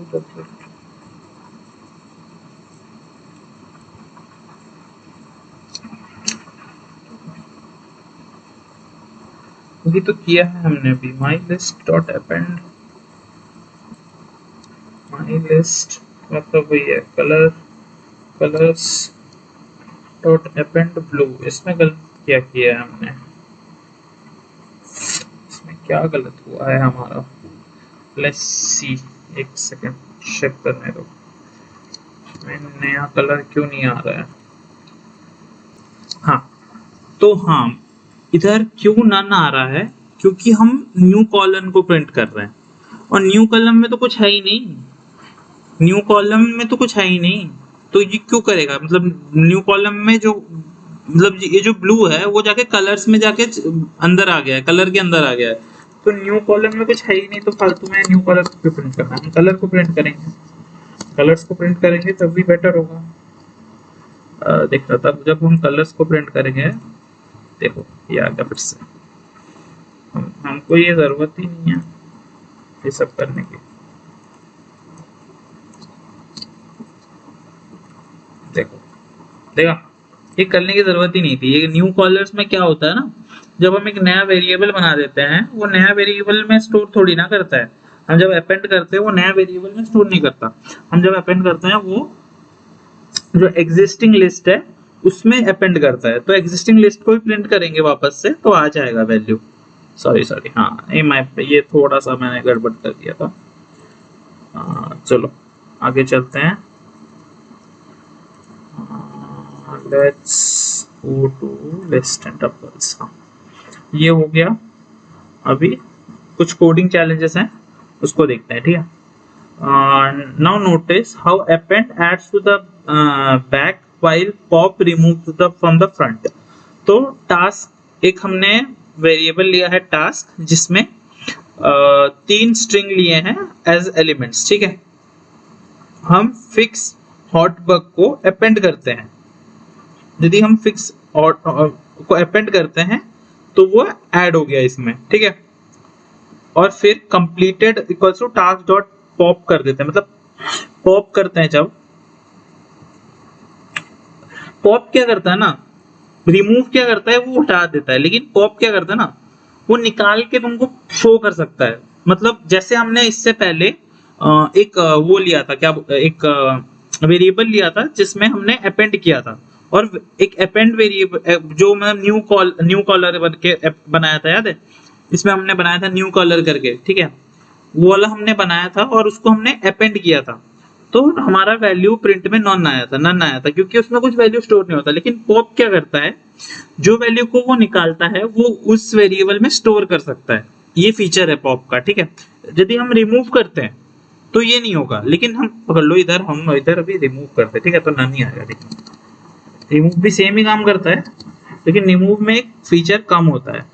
अभी तो किया है हमने अभी my list dot append my list मतलब वही है colors dot append blue। इसमें गलत क्या किया है हमने, इसमें क्या गलत हुआ है हमारा, लेट्स सी, एक सेकंड चेक करने दो इसमें नया कलर क्यों नहीं आ रहा है। हाँ तो हाँ इधर क्यों नन आ रहा है, क्योंकि हम न्यू कॉलम को प्रिंट कर रहे हैं और न्यू कॉलम में तो कुछ है ही नहीं, न्यू कॉलम में तो कुछ है ही नहीं, तो ये क्यों करेगा, मतलब न्यू कॉलम में जो मतलब ये जो ब्लू है वो जाके कलर्स में जाके अंदर आ गया है, कलर के अंदर आ गया है, तो न्यू कॉलम में कुछ है ही नहीं, तो फालतू में न्यू कलर को प्रिंट करना है। हम कलर को प्रिंट करेंगे, कलर्स को प्रिंट करेंगे तब भी बेटर होगा। देखना तब जब हम कलर्स को प्रिंट करेंगे, देखो ये आ गया फिर से, हमको ये जरूरत ही नहीं है ये सब करने की। देखो देखा, ये करने की जरूरत ही नहीं थी। ये न्यू कॉलर्स में क्या होता है ना, जब हम एक नया वेरिएबल बना देते हैं, वो नया वेरिएबल में स्टोर थोड़ी ना करता है। हम जब अपेंड करते हैं वो नया वेरिएबल में स्टोर नहीं करता, हम जब अपेंड करते हैं वो जो एग्जिस्टिंग लिस्ट है उसमें अपेंड करता है। तो एग्जिस्टिंग लिस्ट को भी प्रिंट करेंगे वापस से तो आ जाएगा वैल्यू। सॉरी हाँ ये थोड़ा सा मैंने गड़बड़ कर दिया था। चलो आगे चलते हैं। Let's go to list and tuples. ये हो गया। अभी कुछ कोडिंग चैलेंजेस हैं उसको देखते हैं, ठीक है। Now notice how append adds to the back while pop removes the from the front. तो टास्क एक हमने वेरिएबल लिया है टास्क, जिसमें 3 स्ट्रिंग लिए हैं एज एलिमेंट्स, ठीक है। हम फिक्स हॉटबग को अपेंड करते हैं। यदि हम फिक्स को अपेंड करते हैं तो वो ऐड हो गया इसमें, ठीक है। और फिर completed equals to task dot pop कर देते हैं, मतलब पॉप करते हैं। जब पॉप क्या करता है ना, रिमूव क्या करता है वो हटा देता है, लेकिन पॉप क्या करता है ना वो निकाल के तुमको शो कर सकता है। मतलब जैसे हमने इससे पहले एक वो लिया था, क्या एक वेरिएबल लिया था जिसमें हमने अपेंड किया था, और एक अपेंड वेरिएबल जो मतलब न्यू कॉलर बनाया था, याद है। इसमें हमने बनाया था न्यू कॉलर करके, ठीक है। वो वाला हमने बनाया था और उसको हमने अपेंड किया था, तो हमारा वैल्यू प्रिंट में नन आया था, क्योंकि उसमें कुछ वैल्यू स्टोर नहीं होता। लेकिन पॉप क्या करता है, जो वैल्यू को वो निकालता है वो उस वेरिएबल में स्टोर कर सकता है। ये फीचर है पॉप का, ठीक है। यदि हम रिमूव करते हैं तो ये नहीं होगा, लेकिन हम पकड़ लो इधर, हम इधर अभी रिमूव करते हैं, ठीक है, तो नन ही आएगा। देखो रिमूव भी सेम ही काम करता है, लेकिन रिमूव में एक फीचर कम होता है।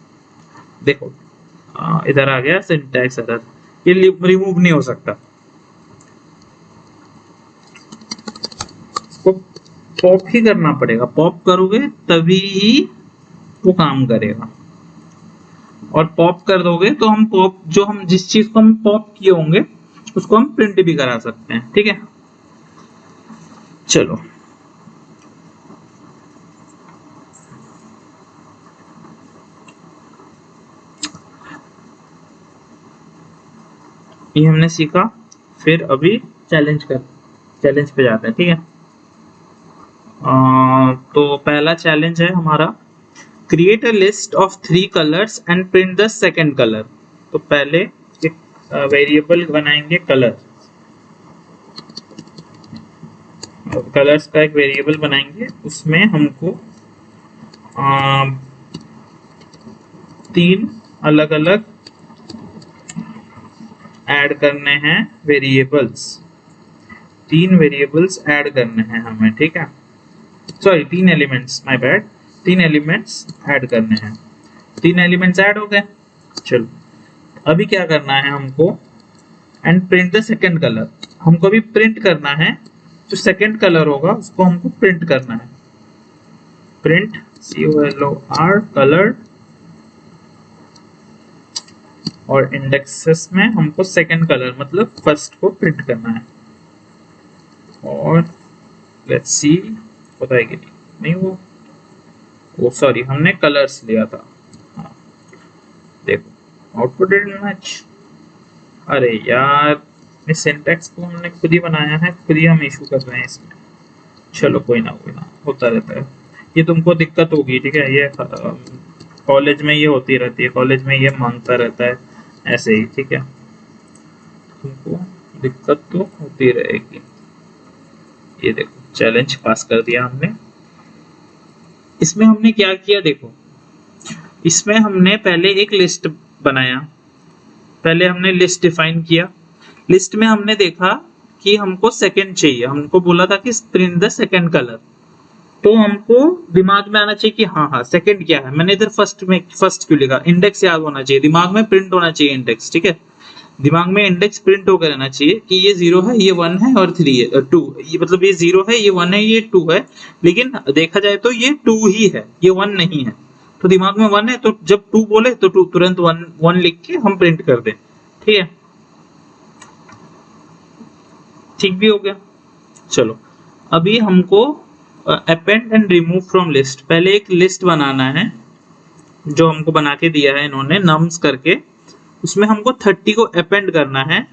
देखो इधर आ गया सिंटैक्स एरर, ये रिमूव नहीं हो सकता। इसको पॉप ही करना पड़ेगा, पॉप करोगे तभी ही वो काम करेगा। और पॉप कर दोगे तो हम पॉप जो हम जिस चीज को हम पॉप किए होंगे उसको हम प्रिंट भी करा सकते हैं, ठीक है। चलो ये हमने सीखा। फिर अभी चैलेंज पे जाते हैं, ठीक है। तो पहला चैलेंज है हमारा, create a list of 3 colours and print the second colour. तो पहले एक वेरिएबल बनाएंगे कलर, कलर्स का एक वेरिएबल बनाएंगे, उसमें हमको 3 अलग अलग ऐड करने हैं वेरिएबल्स, 3 वेरिएबल्स ऐड करने हैं हमें, ठीक है। सॉरी 3 एलिमेंट्स, माय बैड, तीन एलिमेंट्स ऐड करने हैं। तीन एलिमेंट्स ऐड हो गए। चलो अभी क्या करना है हमको, and print the second colour. हमको अभी प्रिंट करना है जो सेकेंड कलर होगा उसको हमको प्रिंट करना है। प्रिंट COLOR कलर, और इंडेक्सेस में हमको सेकेंड कलर मतलब फर्स्ट को प्रिंट करना है। और लेट्स सी होता है कि नहीं वो सॉरी हमने कलर्स लिया था। हाँ देखो आउटपुट डिडंट मैच। अरे यार इस सिंटैक्स को हमने खुद ही बनाया है, खुद ही हम इशू कर रहे हैं इसमें। चलो कोई ना होता रहता है। ये तुमको दिक्कत होगी, ठीक है, ये कॉलेज में ये होती रहती है, कॉलेज में ये मांगता रहता है ऐसे ही, ठीक है, तुमको दिक्कत तो होती रहेगी। ये देखो चैलेंज पास कर दिया हमने। इसमें हमने क्या किया देखो, इसमें हमने पहले एक लिस्ट बनाया, पहले हमने लिस्ट डिफाइन किया। लिस्ट में हमने देखा कि हमको सेकंड चाहिए, हमको बोला था कि प्रिंट द सेकंड कलर, तो हमको दिमाग में आना चाहिए कि हाँ हाँ सेकंड क्या है। मैंने इधर फर्स्ट क्यों लिखा, इंडेक्स याद होना चाहिए, दिमाग में प्रिंट होना चाहिए इंडेक्स, ठीक है, दिमाग में इंडेक्स प्रिंट होकर रहना चाहिए कि ये 0 है, ये 1 है और 3 है 2, ये मतलब ये 0 है, ये 1 है, ये 2 है, लेकिन देखा जाए तो ये 2 ही है, ये 1 नहीं है। तो दिमाग में 1 है तो जब 2 बोले तो 2 तुरंत 1 लिख के हम प्रिंट कर दें, ठीक है, ठीक भी हो गया। चलो अभी हमको append and remove from list, पहले एक लिस्ट बनाना है जो हमको बना के दिया है इन्होंने नम्स करके, उसमें हमको 30 को अपेंड करना है,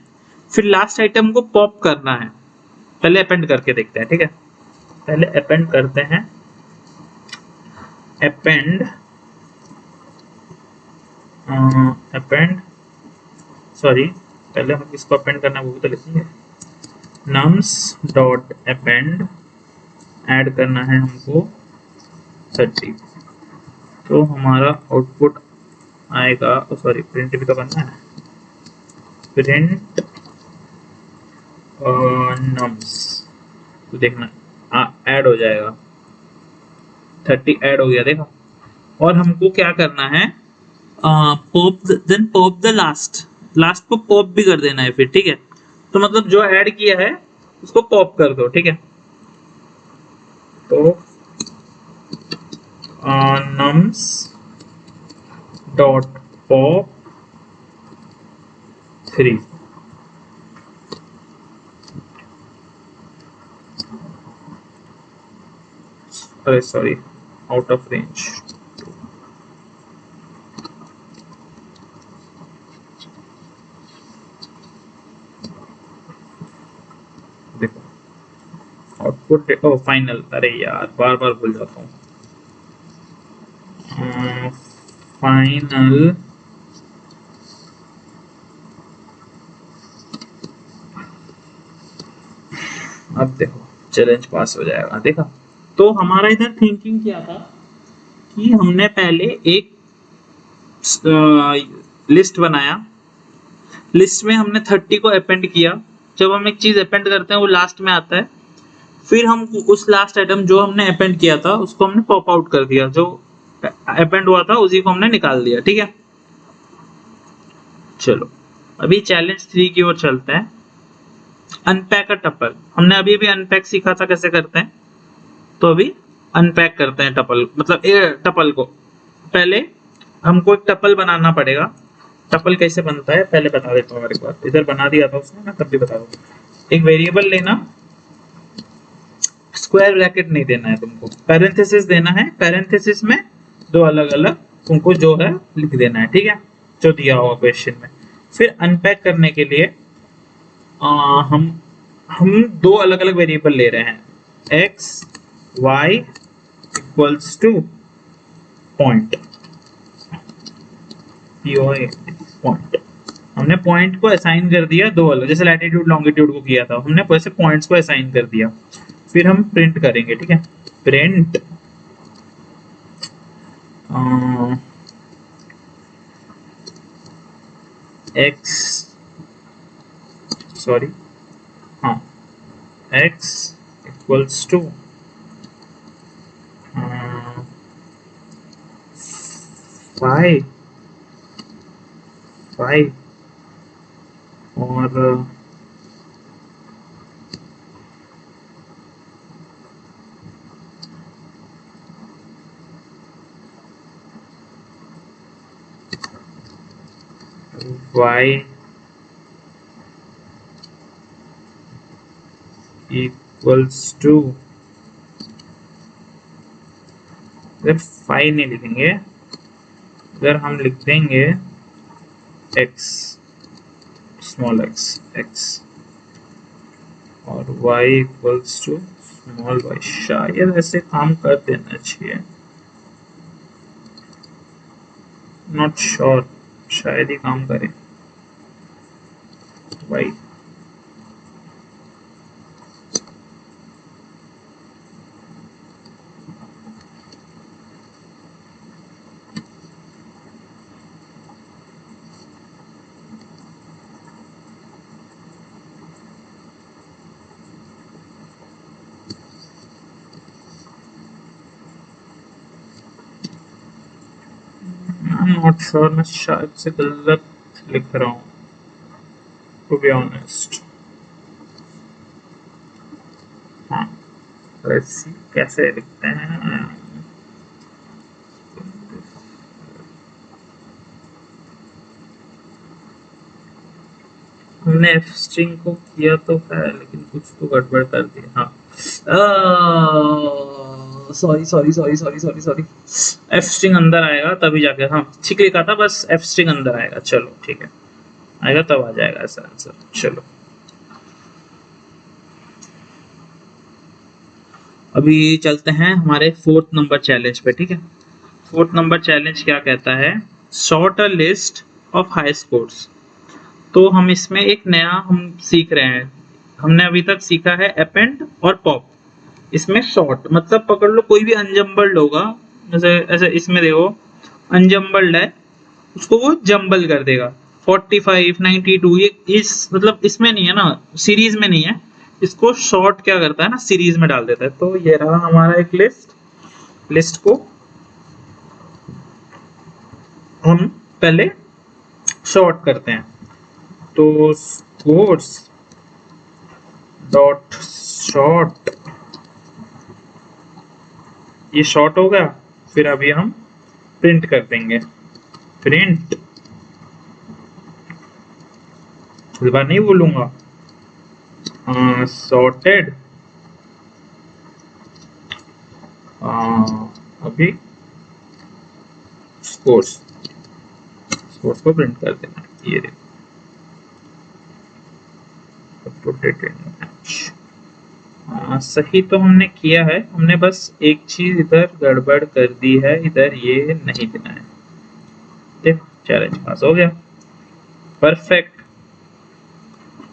फिर लास्ट आइटम को पॉप करना है। पहले अपेंड करके देखते हैं, ठीक है, पहले अपेंड करते हैं। अपेंड सॉरी पहले हम किसको अपेंड करना है वो भी तो लिखेंगे। nums डॉट अपेंड ऐड करना है हमको 30, तो हमारा आउटपुट आएगा, सॉरी प्रिंट भी तो करना है, प्रिंट nums, तो देखना ऐड हो जाएगा, 30 ऐड हो गया देखा। और हमको क्या करना है, pop then pop the last को पॉप भी कर देना है फिर, ठीक है, तो मतलब जो ऐड किया है उसको पॉप कर दो, ठीक है, तो nums डॉट पॉप 3, अरे सॉरी आउट ऑफ रेंज, देखो आउटपुट फाइनल, अरे यार बार बार भूल जाता हूँ, फाइनल अब देखो चैलेंज पास हो जाएगा, देखा। तो हमारा इधर थिंकिंग क्या था कि हमने पहले एक लिस्ट बनाया, लिस्ट में हमने 30 को अपेंड किया, जब हम एक चीज अपेंड करते हैं वो लास्ट में आता है, फिर हम उस लास्ट आइटम जो हमने अपेंड किया था उसको हमने पॉप आउट कर दिया, जो अपेंड हुआ था उसी को हमने निकाल दिया, ठीक है। चलो अभी चैलेंज 3 की ओर चलते हैं। अनपैक अ टपल, हमने अभी अभी अनपैक सीखा था कैसे करते हैं, तो अभी अनपैक करते हैं टपल, मतलब टपल को। पहले हमको एक टपल बनाना पड़ेगा, टपल कैसे बनता है पहले बता देता हूँ, एक बार इधर बना दिया था उसने ना, तब भी बता दूंगा। एक वेरिएबल लेना, स्क्वायर ब्रैकेट नहीं देना है तुमको, पैरेंथेसिस देना है, पैरेंथेसिस में दो अलग अलग तुमको जो है लिख देना है, ठीक है, जो दिया होगा क्वेश्चन में। फिर अनपैक करने के लिए हम दो अलग अलग वेरिएबल ले रहे हैं, x y equals two point, point, हमने पॉइंट को असाइन कर दिया दो अलग, जैसे लैटिट्यूड लॉन्गिट्यूड को किया था हमने, वैसे पॉइंट्स को असाइन कर दिया। फिर हम प्रिंट करेंगे, ठीक है, प्रिंट x सॉरी हाँ x equals to five five और y इक्वल्स टू, इधर 5 नहीं लिखेंगे, इधर हम लिख देंगे x, स्मॉल x और y equals to small y। शायद ऐसे काम कर देना चाहिए, नॉट श्योर, शायद ही काम करे। y नॉट श्योर, मैं शायद से गलत लिख रहा हूँ टू बी ऑनेस्ट। हाँ, लेट्स सी कैसे लिखते हैं। हमने एफ स्ट्रिंग को किया तो है, लेकिन कुछ तो गड़बड़ कर दिया। हाँ, sorry sorry sorry sorry sorry sorry, F string अंदर आएगा तभी जाके, हाँ ठीक लिखा था, बस एफ स्ट्रिंग अंदर आएगा। चलो ठीक है, आएगा तब आ जाएगा ऐसा आंसर। चलो अभी चलते हैं हमारे 4th नंबर चैलेंज पे। ठीक है, 4th नंबर चैलेंज क्या कहता है, sort a list of high scores. तो हम इसमें एक नया हम सीख रहे हैं, हमने अभी तक सीखा है अपेंड और पॉप। इसमें शॉर्ट मतलब पकड़ लो कोई भी अनजम्बल्ड होगा, जैसे ऐसे इसमें देखो अनजम्बल्ड है, उसको वो जम्बल कर देगा। 45 92 ये इस मतलब इसमें नहीं है ना, सीरीज में नहीं है, इसको शॉर्ट क्या करता है ना, सीरीज में डाल देता है। तो ये रहा हमारा एक लिस्ट को हम पहले शॉर्ट करते हैं। तो स्कोर्स डॉट शॉर्ट, ये शॉर्ट हो गया। फिर अभी हम प्रिंट कर देंगे, प्रिंट, इस बार नहीं बोलूंगा, सॉर्टेड अभी स्कोर्स को प्रिंट कर देना। ये देखो सही तो हमने किया है, हमने बस एक चीज इधर गड़बड़ कर दी है, इधर ये नहीं देना है। देखो चैलेंज पास हो गया, परफेक्ट।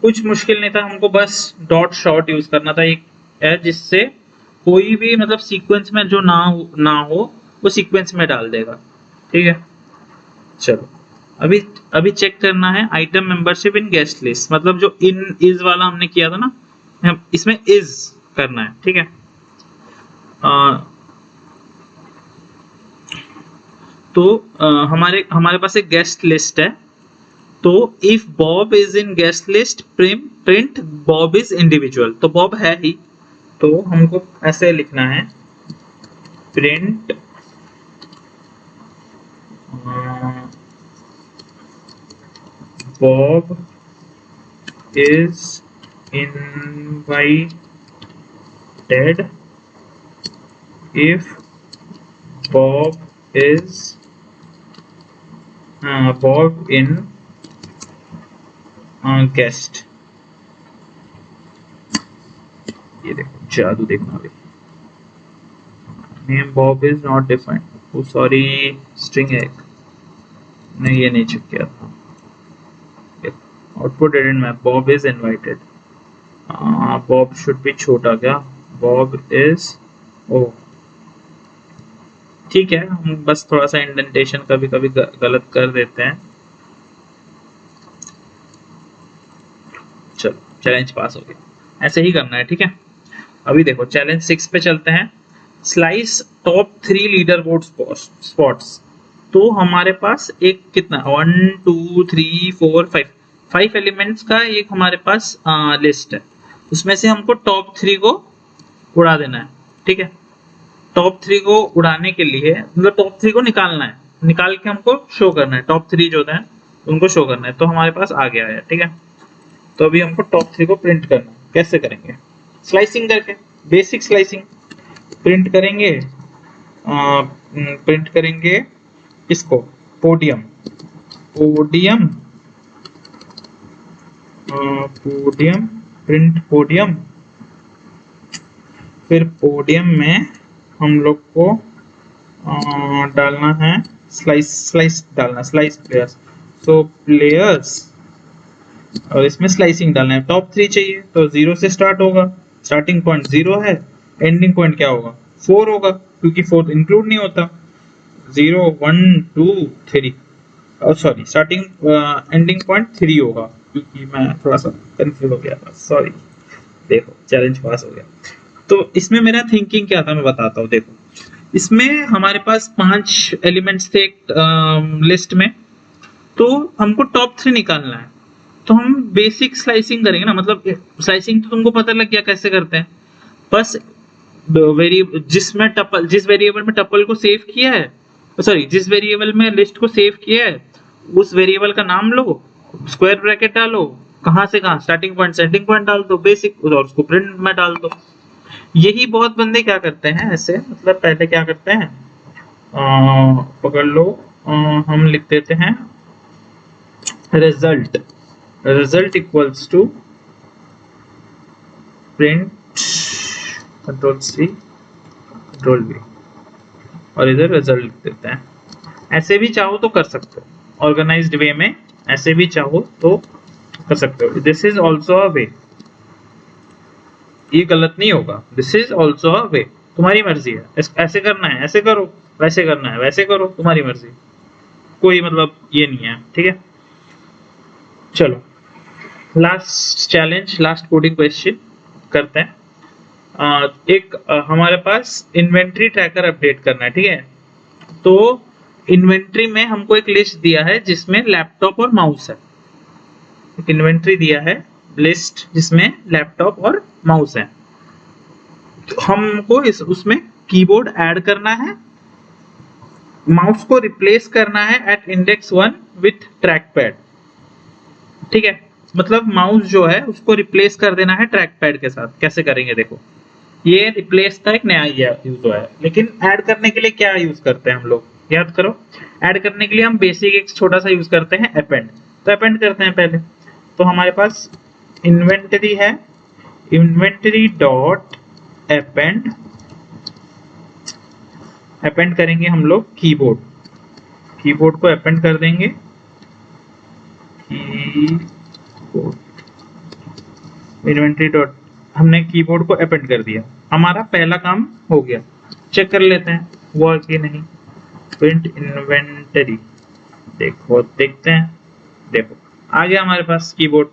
कुछ मुश्किल नहीं था, हमको बस डॉट शॉर्ट यूज करना था, एक है जिससे कोई भी मतलब सीक्वेंस में जो ना हो वो सीक्वेंस में डाल देगा। ठीक है, चलो अभी चेक करना है item membership in guest list, मतलब जो इन इज वाला हमने किया था ना, इसमें इज करना है। ठीक है, तो हमारे पास एक गेस्ट लिस्ट है, तो if Bob is in guest list print Bob is individual. तो बॉब है ही, तो हमको ऐसे लिखना है, print Bob is invited if Bob is Bob in guest। ये देखो जादू देखना अभी, name Bob is not defined, oh sorry string है एक, नहीं ये नहीं चेक किया था। Output didn't match, Bob is invited, Bob should be छोटा क्या, बॉब इज, ओ ठीक है, हम बस थोड़ा सा इंडेंटेशन कभी कभी गलत कर देते हैं। चलो चैलेंज पास हो गया, ऐसे ही करना है। ठीक है, अभी देखो चैलेंज 6 पे चलते हैं, slice top 3 leader board spots. तो हमारे पास एक कितना 1 2 3 4 5 एलिमेंट्स का एक हमारे पास लिस्ट है। उसमें से हमको टॉप 3 को उड़ा देना है, ठीक है। टॉप 3 को उड़ाने के लिए मतलब टॉप 3 को निकालना है, निकाल के हमको शो करना है, टॉप 3 जो है उनको शो करना है। तो हमारे पास आ गया है, ठीक है। तो अभी हमको टॉप 3 को प्रिंट करना है। कैसे करेंगे? स्लाइसिंग करके, बेसिक स्लाइसिंग प्रिंट करेंगे। प्रिंट करेंगे इसको podium, podium podium print podium. फिर पोडियम में हम लोग को डालना है स्लाइस डालना, स्लाइस प्लेयर्स। सो प्लेयर्स और इसमें स्लाइसिंग डालना है। टॉप 3 चाहिए तो 0 से स्टार्ट होगा, स्टार्टिंग पॉइंट 0 है, एंडिंग पॉइंट क्या होगा 4 होगा, क्योंकि 4 इंक्लूड नहीं होता। 0 1 2 3 सॉरी स्टार्टिंग एंडिंग पॉइंट 3 होगा, क्योंकि मैं थोड़ा सा कंफ्यूज हो गया था, सॉरी। देखो चैलेंज पास हो गया। तो इसमें मेरा थिंकिंग क्या था मैं बताता हूँ। देखो इसमें हमारे पास 5 एलिमेंट्स थे एक लिस्ट में, तो हमको टॉप 3 निकालना है। तो हम बेसिक स्लाइसिंग करेंगे ना, मतलब स्लाइसिंग तो तुमको पता लग गया कैसे करते हैं। बस जिस वेरिएबल में टपल को सेव किया है, सॉरी जिस वेरिएबल में लिस्ट को सेव किया है उस वेरिएबल का नाम लो, स्क्वायर ब्रैकेट डालो, कहां से कहां स्टार्टिंग पॉइंट से एंडिंग पॉइंट डाल दो बेसिक, और उसको प्रिंट में डाल दो। यही बहुत बंदे क्या करते हैं ऐसे, मतलब पहले क्या करते हैं पकड़ लो, हम लिख देते हैं result equals to print control C control V, और इधर रिजल्ट लिख देते हैं। ऐसे भी चाहो तो कर सकते हो, ऑर्गेनाइज्ड वे में ऐसे भी चाहो तो कर सकते हो। दिस इज ऑल्सो अ वे, ये गलत नहीं होगा। दिस इज ऑल्सो अ वे, तुम्हारी मर्जी है, ऐसे करना है ऐसे करो, वैसे करना है वैसे करो, तुम्हारी मर्जी, कोई मतलब ये नहीं है, ठीक है। चलो last challenge, last coding question करते हैं। हमारे पास इन्वेंट्री ट्रैकर अपडेट करना है, ठीक है। तो इन्वेंट्री में हमको एक लिस्ट दिया है जिसमें लैपटॉप और माउस है। एक इन्वेंट्री दिया है लिस्ट जिसमें लैपटॉप और माउस है। तो हमको उसमें कीबोर्ड ऐड करना है, माउस को रिप्लेस करना है at index 1 with track pad, ठीक है। मतलब माउस जो है उसको रिप्लेस कर देना है ट्रैक पैड के साथ। कैसे करेंगे देखो, ये रिप्लेस का एक नया यूज हुआ है, लेकिन ऐड करने के लिए क्या यूज करते हैं हम लोग, याद करो। ऐड करने के लिए हम बेसिक एक छोटा सा यूज करते हैं अपेंड। तो अपेंड करते हैं पहले। तो हमारे पास इन्वेंटरी है, इन्वेंटरी डॉट अपेंड, अपेंड करेंगे हम लोग कीबोर्ड, कीबोर्ड को अपेंड कर देंगे, इन्वेंटरी डॉट, हमने कीबोर्ड को अपेंड कर दिया, हमारा पहला काम हो गया। चेक कर लेते हैं हुआ कि नहीं। प्रिंट इन्वेंटरी, देखो देखते हैं, देखो आ गया हमारे पास कीबोर्ड,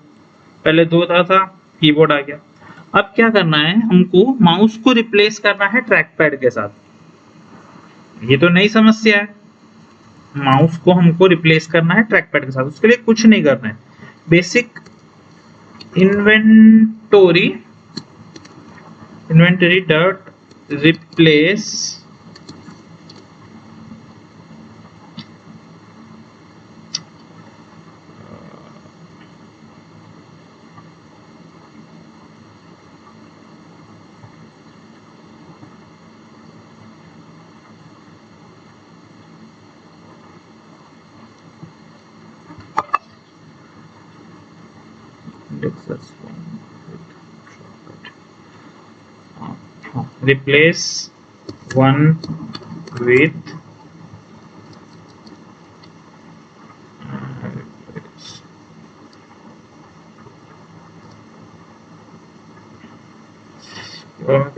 पहले 2 था कीबोर्ड आ गया। अब क्या करना है, हमको माउस को रिप्लेस करना है ट्रैक पैड के साथ। ये तो नई समस्या है, माउस को हमको रिप्लेस करना है ट्रैक पैड के साथ। उसके लिए कुछ नहीं करना है, basic inventory dot replace replace 1 with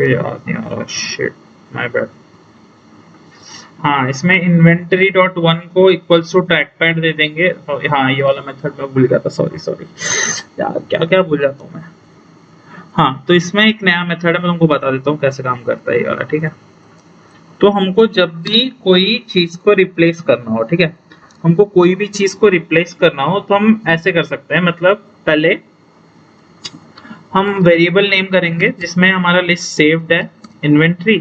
याद नहीं आ रहा, शिट माय बैड। हाँ, इसमें इन्वेंटरी डॉट 1 को इक्वल्स टू ट्रैक पैड दे देंगे। हाँ, ये वाला मेथड मैं भूल गया था, सॉरी यार, क्या क्या भूल जाता हूँ मैं। हाँ, तो इसमें एक नया मेथड है, मैं तुमको बता देता हूँ कैसे काम करता है ये वाला, ठीक है। तो हमको जब भी कोई चीज को रिप्लेस करना हो, ठीक है, हमको कोई भी चीज को रिप्लेस करना हो तो हम ऐसे कर सकते हैं। मतलब पहले हम वेरिएबल नेम करेंगे जिसमें हमारा लिस्ट सेव्ड है, इन्वेंट्री,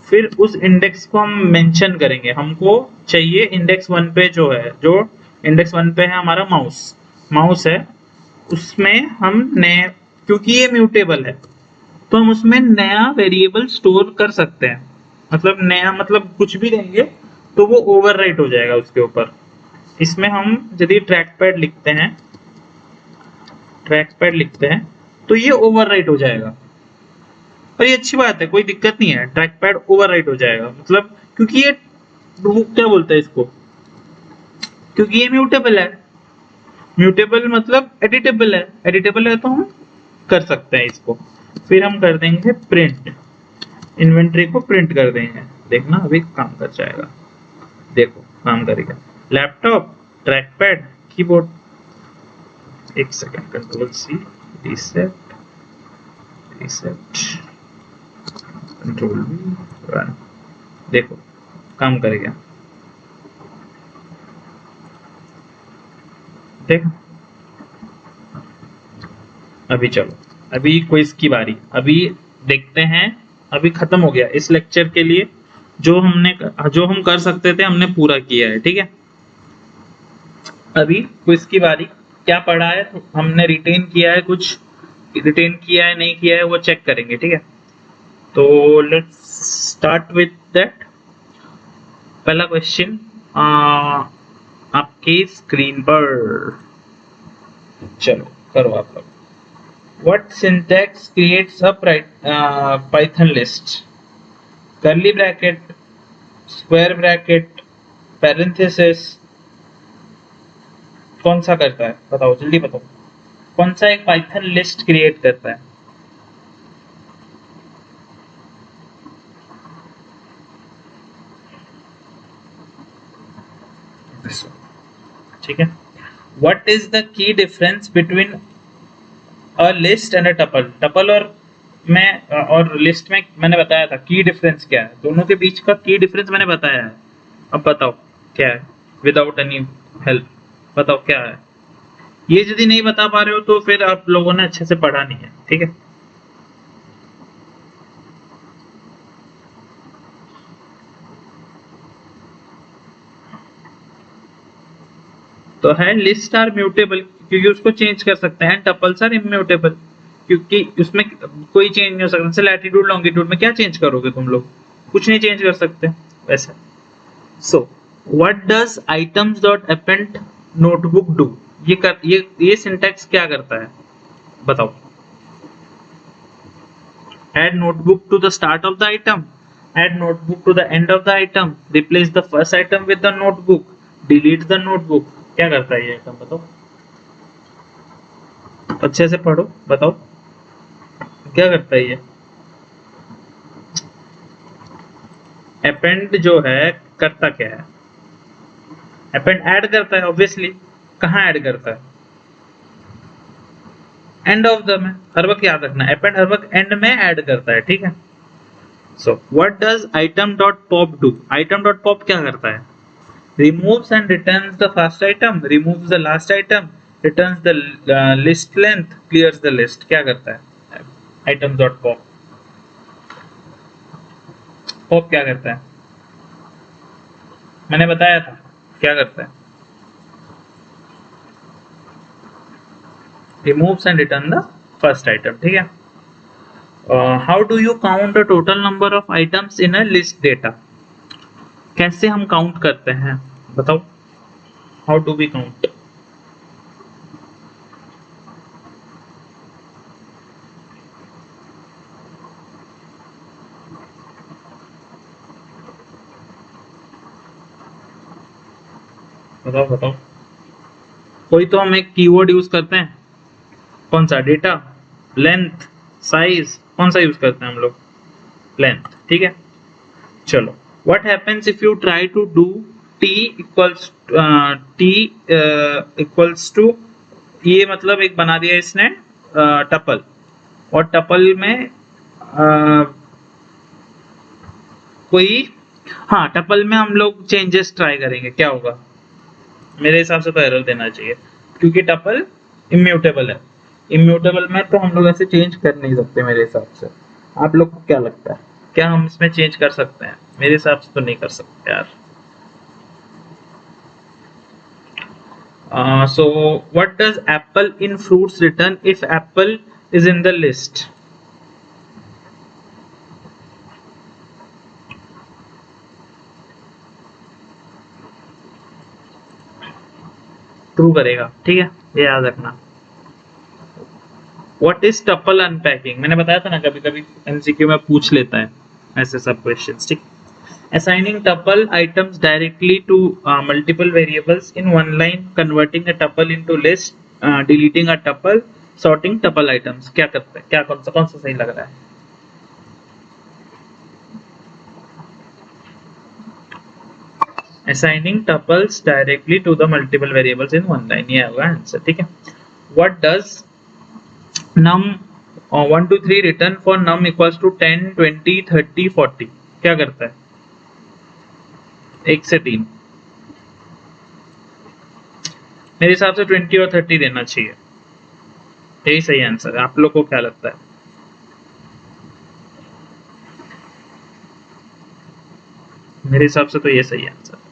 फिर उस इंडेक्स को हम मेंशन करेंगे। हमको चाहिए इंडेक्स 1 पे जो है, जो इंडेक्स 1 पे है हमारा माउस माउस है, उसमें हम नए, क्योंकि ये म्यूटेबल है तो हम उसमें नया वेरिएबल स्टोर कर सकते हैं। मतलब नया मतलब कुछ भी देंगे तो वो ओवरराइट हो जाएगा उसके ऊपर। इसमें हम यदि ट्रैक पैड लिखते हैं तो ये ओवरराइट हो जाएगा। और ये अच्छी बात है, कोई दिक्कत नहीं है, ट्रैक पैड ओवरराइट हो जाएगा। मतलब क्योंकि ये वो क्या बोलते हैं इसको, क्योंकि ये म्यूटेबल है। म्यूटेबल मतलब एडिटेबल है तो हम कर सकते हैं इसको। फिर हम कर देंगे प्रिंट, इन्वेंट्री को प्रिंट कर देंगे। देखना अभी काम कर जाएगा, देखो काम करेगा। लैपटॉप, ट्रैक पैड, कीबोर्ड, एक second, control C, reset, control V, run, देखो काम करेगा। देखो अभी चलो, अभी क्विज की बारी, अभी देखते हैं। अभी खत्म हो गया इस लेक्चर के लिए, जो हम कर सकते थे हमने पूरा किया है, ठीक है। अभी क्विज की बारी। क्या पढ़ा है हमने, रिटेन किया है, कुछ रिटेन किया है नहीं किया है वो चेक करेंगे, ठीक है। तो लेट्स स्टार्ट विथ दैट। पहला क्वेश्चन आपकी स्क्रीन पर, चलो करो आप लोग। What syntax creates a Python list? Curly bracket, square bracket, parenthesis, कौन सा करता है बताओ, जल्दी बताओ, कौन सा एक पाइथन लिस्ट क्रिएट करता है? ठीक है। What is the key difference between a list and a tuple? tuple और लिस्ट में मैंने बताया था की डिफरेंस क्या है, दोनों के बीच का की डिफरेंस मैंने बताया है। अब बताओ क्या है, विदाउट एनी हेल्प बताओ क्या है। ये यदि नहीं बता पा रहे हो तो फिर आप लोगों ने अच्छे से पढ़ा नहीं है, ठीक है। तो है लिस्ट आर म्यूटेबल, क्योंकि उसको चेंज कर सकते हैं। टपल्स आर इम्यूटेबल, क्योंकि उसमें कोई चेंज नहीं हो सकता। जैसे लैटिट्यूड लॉन्गिट्यूड में क्या चेंज करोगे तुम लोग, कुछ नहीं चेंज कर सकते वैसे। So what does items dot append notebook do? ये सिंटैक्स क्या करता है बताओ। Add notebook to the start of the item, add notebook to the end of the item, replace the first item with the notebook, delete the notebook। क्या करता है ये item बताओ, अच्छे से पढ़ो बताओ क्या करता है ये। अपेंड जो है करता क्या है, अपेंड ऐड करता है ऑब्वियसली। कहाँ ऐड करता है, एंड ऑफ द में, हर वक्त याद रखना अपेंड हर वक्त एंड में ऐड करता है, ठीक है। So what does item dot pop do? Item dot pop क्या करता है, removes and returns the first item, removes the last item, returns the list length, clears the list। क्या करता है आइटम डॉट पॉप? पॉप क्या करता है मैंने बताया था क्या करता है, removes and return the first item, ठीक है। how do you count the total number of items in a list data? कैसे हम काउंट करते हैं बताओ, हाउ डू वी काउंट? बताओ कोई तो हम एक कीवर्ड यूज करते हैं, कौन सा? डेटा, लेंथ, साइज, कौन सा यूज करते हैं हम लोग? लेंथ, ठीक है। चलो what happens if you try to do t equals to, ये मतलब एक बना दिया इसने टपल, और टपल में कोई हाँ, टपल में हम लोग चेंजेस ट्राई करेंगे, क्या होगा? मेरे हिसाब से तो एरर देना चाहिए, क्योंकि टपल इम्यूटेबल है। इम्यूटेबल में तो हम लोग ऐसे चेंज कर नहीं सकते मेरे हिसाब से। आप लोग को क्या लगता है, क्या हम इसमें चेंज कर सकते हैं? मेरे हिसाब से तो नहीं कर सकते यार। So what does apple in fruits return if apple is in the list? True करेगा, ठीक है, ये याद रखना। What is tuple unpacking? मैंने बताया था ना, कभी कभी एमसीक्यू में पूछ लेता है ऐसे सब क्वेश्चंस, ठीक। Assigning tuple items directly to multiple variables in one line, converting a tuple into list, deleting a tuple, sorting tuple items। क्या करते हैं, क्या कौन सा सही लग रहा है? Assigning tuples directly to the multiple variables in one line, ये होगा आंसर, ठीक है। What does num 1 2 3 return for num equals to 10 20 30 40? क्या करता है? 1 से 3। मेरे हिसाब से 20 और 30 देना चाहिए, यही सही आंसर है। आप लोग को क्या लगता है? मेरे हिसाब से तो ये सही आंसर है।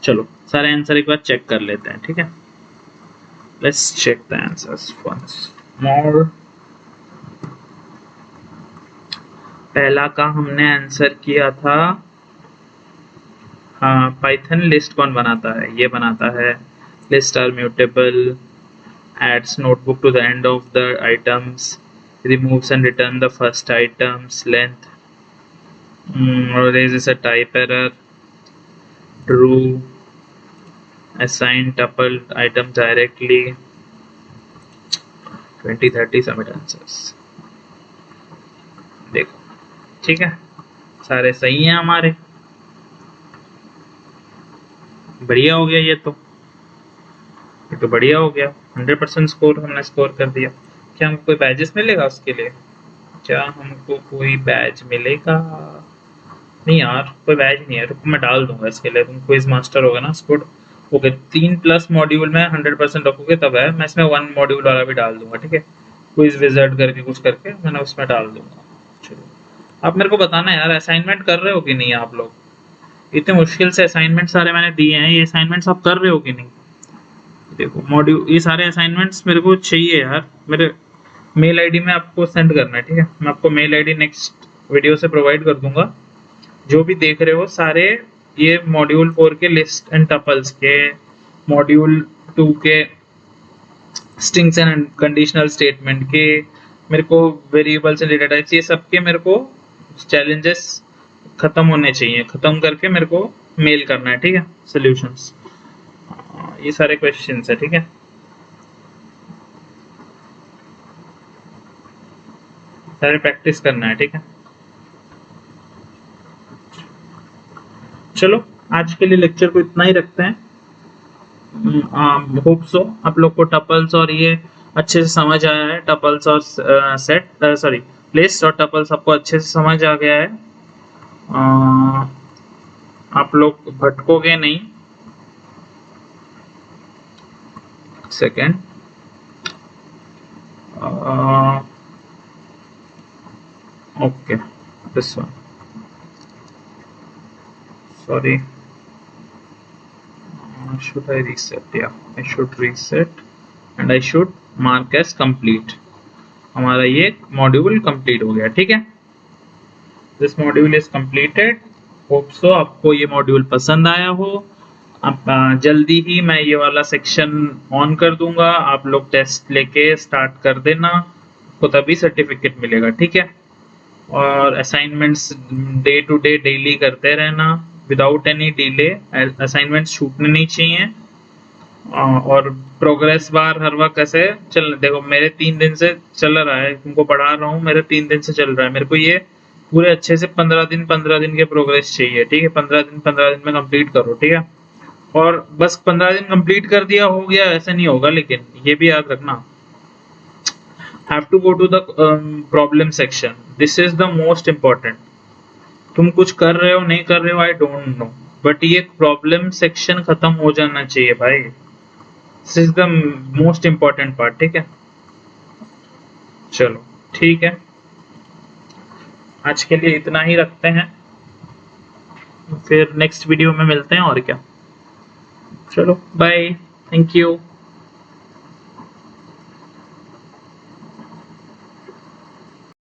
चलो सारे आंसर एक बार चेक कर लेते हैं, ठीक है। Let's check the answers once more. पहला का हमने आंसर किया था, हाँ, पाइथन लिस्ट कौन बनाता है? ये बनाता है। List are mutable, adds notebook to the end of the items, removes and return the first items length, raises a type error, true, assign tuple items directly, 20 30 submit answers। देखो, ठीक है, सारे सही हैं हमारे, बढ़िया हो गया ये तो बढ़िया हो गया। 100% स्कोर हमने स्कोर कर दिया। क्या हमको कोई बैजेस मिलेगा उसके लिए? क्या हमको कोई बैज मिलेगा? नहीं यार, कोई बैज नहीं है। रुको मैं डाल दूंगा इसके लिए, तुम क्विज मास्टर होगा ना, स्कोर ओके। 3+ मॉड्यूल में 100% रखोगे तब है। मैं इसमें 1 मॉड्यूल वाला भी डाल दूंगा, ठीक है। क्विज विजार्ड करके कुछ करके मैंने उसमें डाल दूंगा। चलो आप मेरे को बताना यार, असाइनमेंट कर रहे हो कि नहीं आप लोग? इतने मुश्किल से असाइनमेंट सारे मैंने दिए हैं, ये असाइनमेंट्स आप कर रहे हो कि नहीं? देखो मॉड्यूल, ये सारे असाइनमेंट्स मेरे को चाहिए यार। मेरे मेल आईडी में आपको सेंड करना है, ठीक है। मैं आपको मेल आईडी नेक्स्ट वीडियो से प्रोवाइड कर दूंगा। जो भी देख रहे हो सारे, ये मॉड्यूल 4 के लिस्ट एंड टपल्स के, मॉड्यूल 2 के स्ट्रिंग्स एंड कंडीशनल स्टेटमेंट के, मेरे को वेरिएबल्स एंड डेटा टाइप्स, ये सब के मेरे को चैलेंजेस खत्म होने चाहिए। खत्म करके मेरे को मेल करना है, ठीक है, सॉल्यूशंस। ये सारे क्वेश्चंस है, ठीक है। सारे प्रैक्टिस करना है, ठीक है। चलो आज के लिए लेक्चर को इतना ही रखते हैं। होप सो आप लोग को टपल्स और ये अच्छे से समझ आया है। टपल्स और सेट सॉरी लिस्ट और टपल्स आपको अच्छे से समझ आ गया है। आप लोग भटकोगे नहीं। Second, okay, this one, sorry, should I reset? Yeah, I should reset and I should mark as complete। हमारा ये मॉड्यूल कंप्लीट हो गया, ठीक है। This module is completed. Hope so आपको ये मॉड्यूल पसंद आया हो। अब जल्दी ही मैं ये वाला सेक्शन ऑन कर दूंगा, आप लोग टेस्ट लेके स्टार्ट कर देना, आपको तभी सर्टिफिकेट मिलेगा, ठीक है। और assignments day to day daily करते रहना विदाउट एनी डिले। असाइनमेंट्स छूटने नहीं चाहिए। और प्रोग्रेस बार हर वक्त ऐसे चल, देखो मेरे 3 दिन से चल रहा है, तुमको पढ़ा रहा हूँ, मेरे 3 दिन से चल रहा है। मेरे को ये पूरे अच्छे से 15 दिन के प्रोग्रेस चाहिए, ठीक है। 15 दिन में कंप्लीट करो, ठीक है। और बस 15 दिन कंप्लीट कर दिया हो गया ऐसा नहीं होगा, लेकिन ये भी याद रखना, have to go to the problem section, this is the most important। तुम कुछ कर रहे हो नहीं कर रहे हो आई डोंट नो, बट ये प्रॉब्लम सेक्शन खत्म हो जाना चाहिए भाई। This is the most important part, ठीक है। चलो ठीक है, आज के लिए इतना ही रखते हैं, फिर नेक्स्ट वीडियो में मिलते हैं और क्या। चलो बाय, थैंक यू।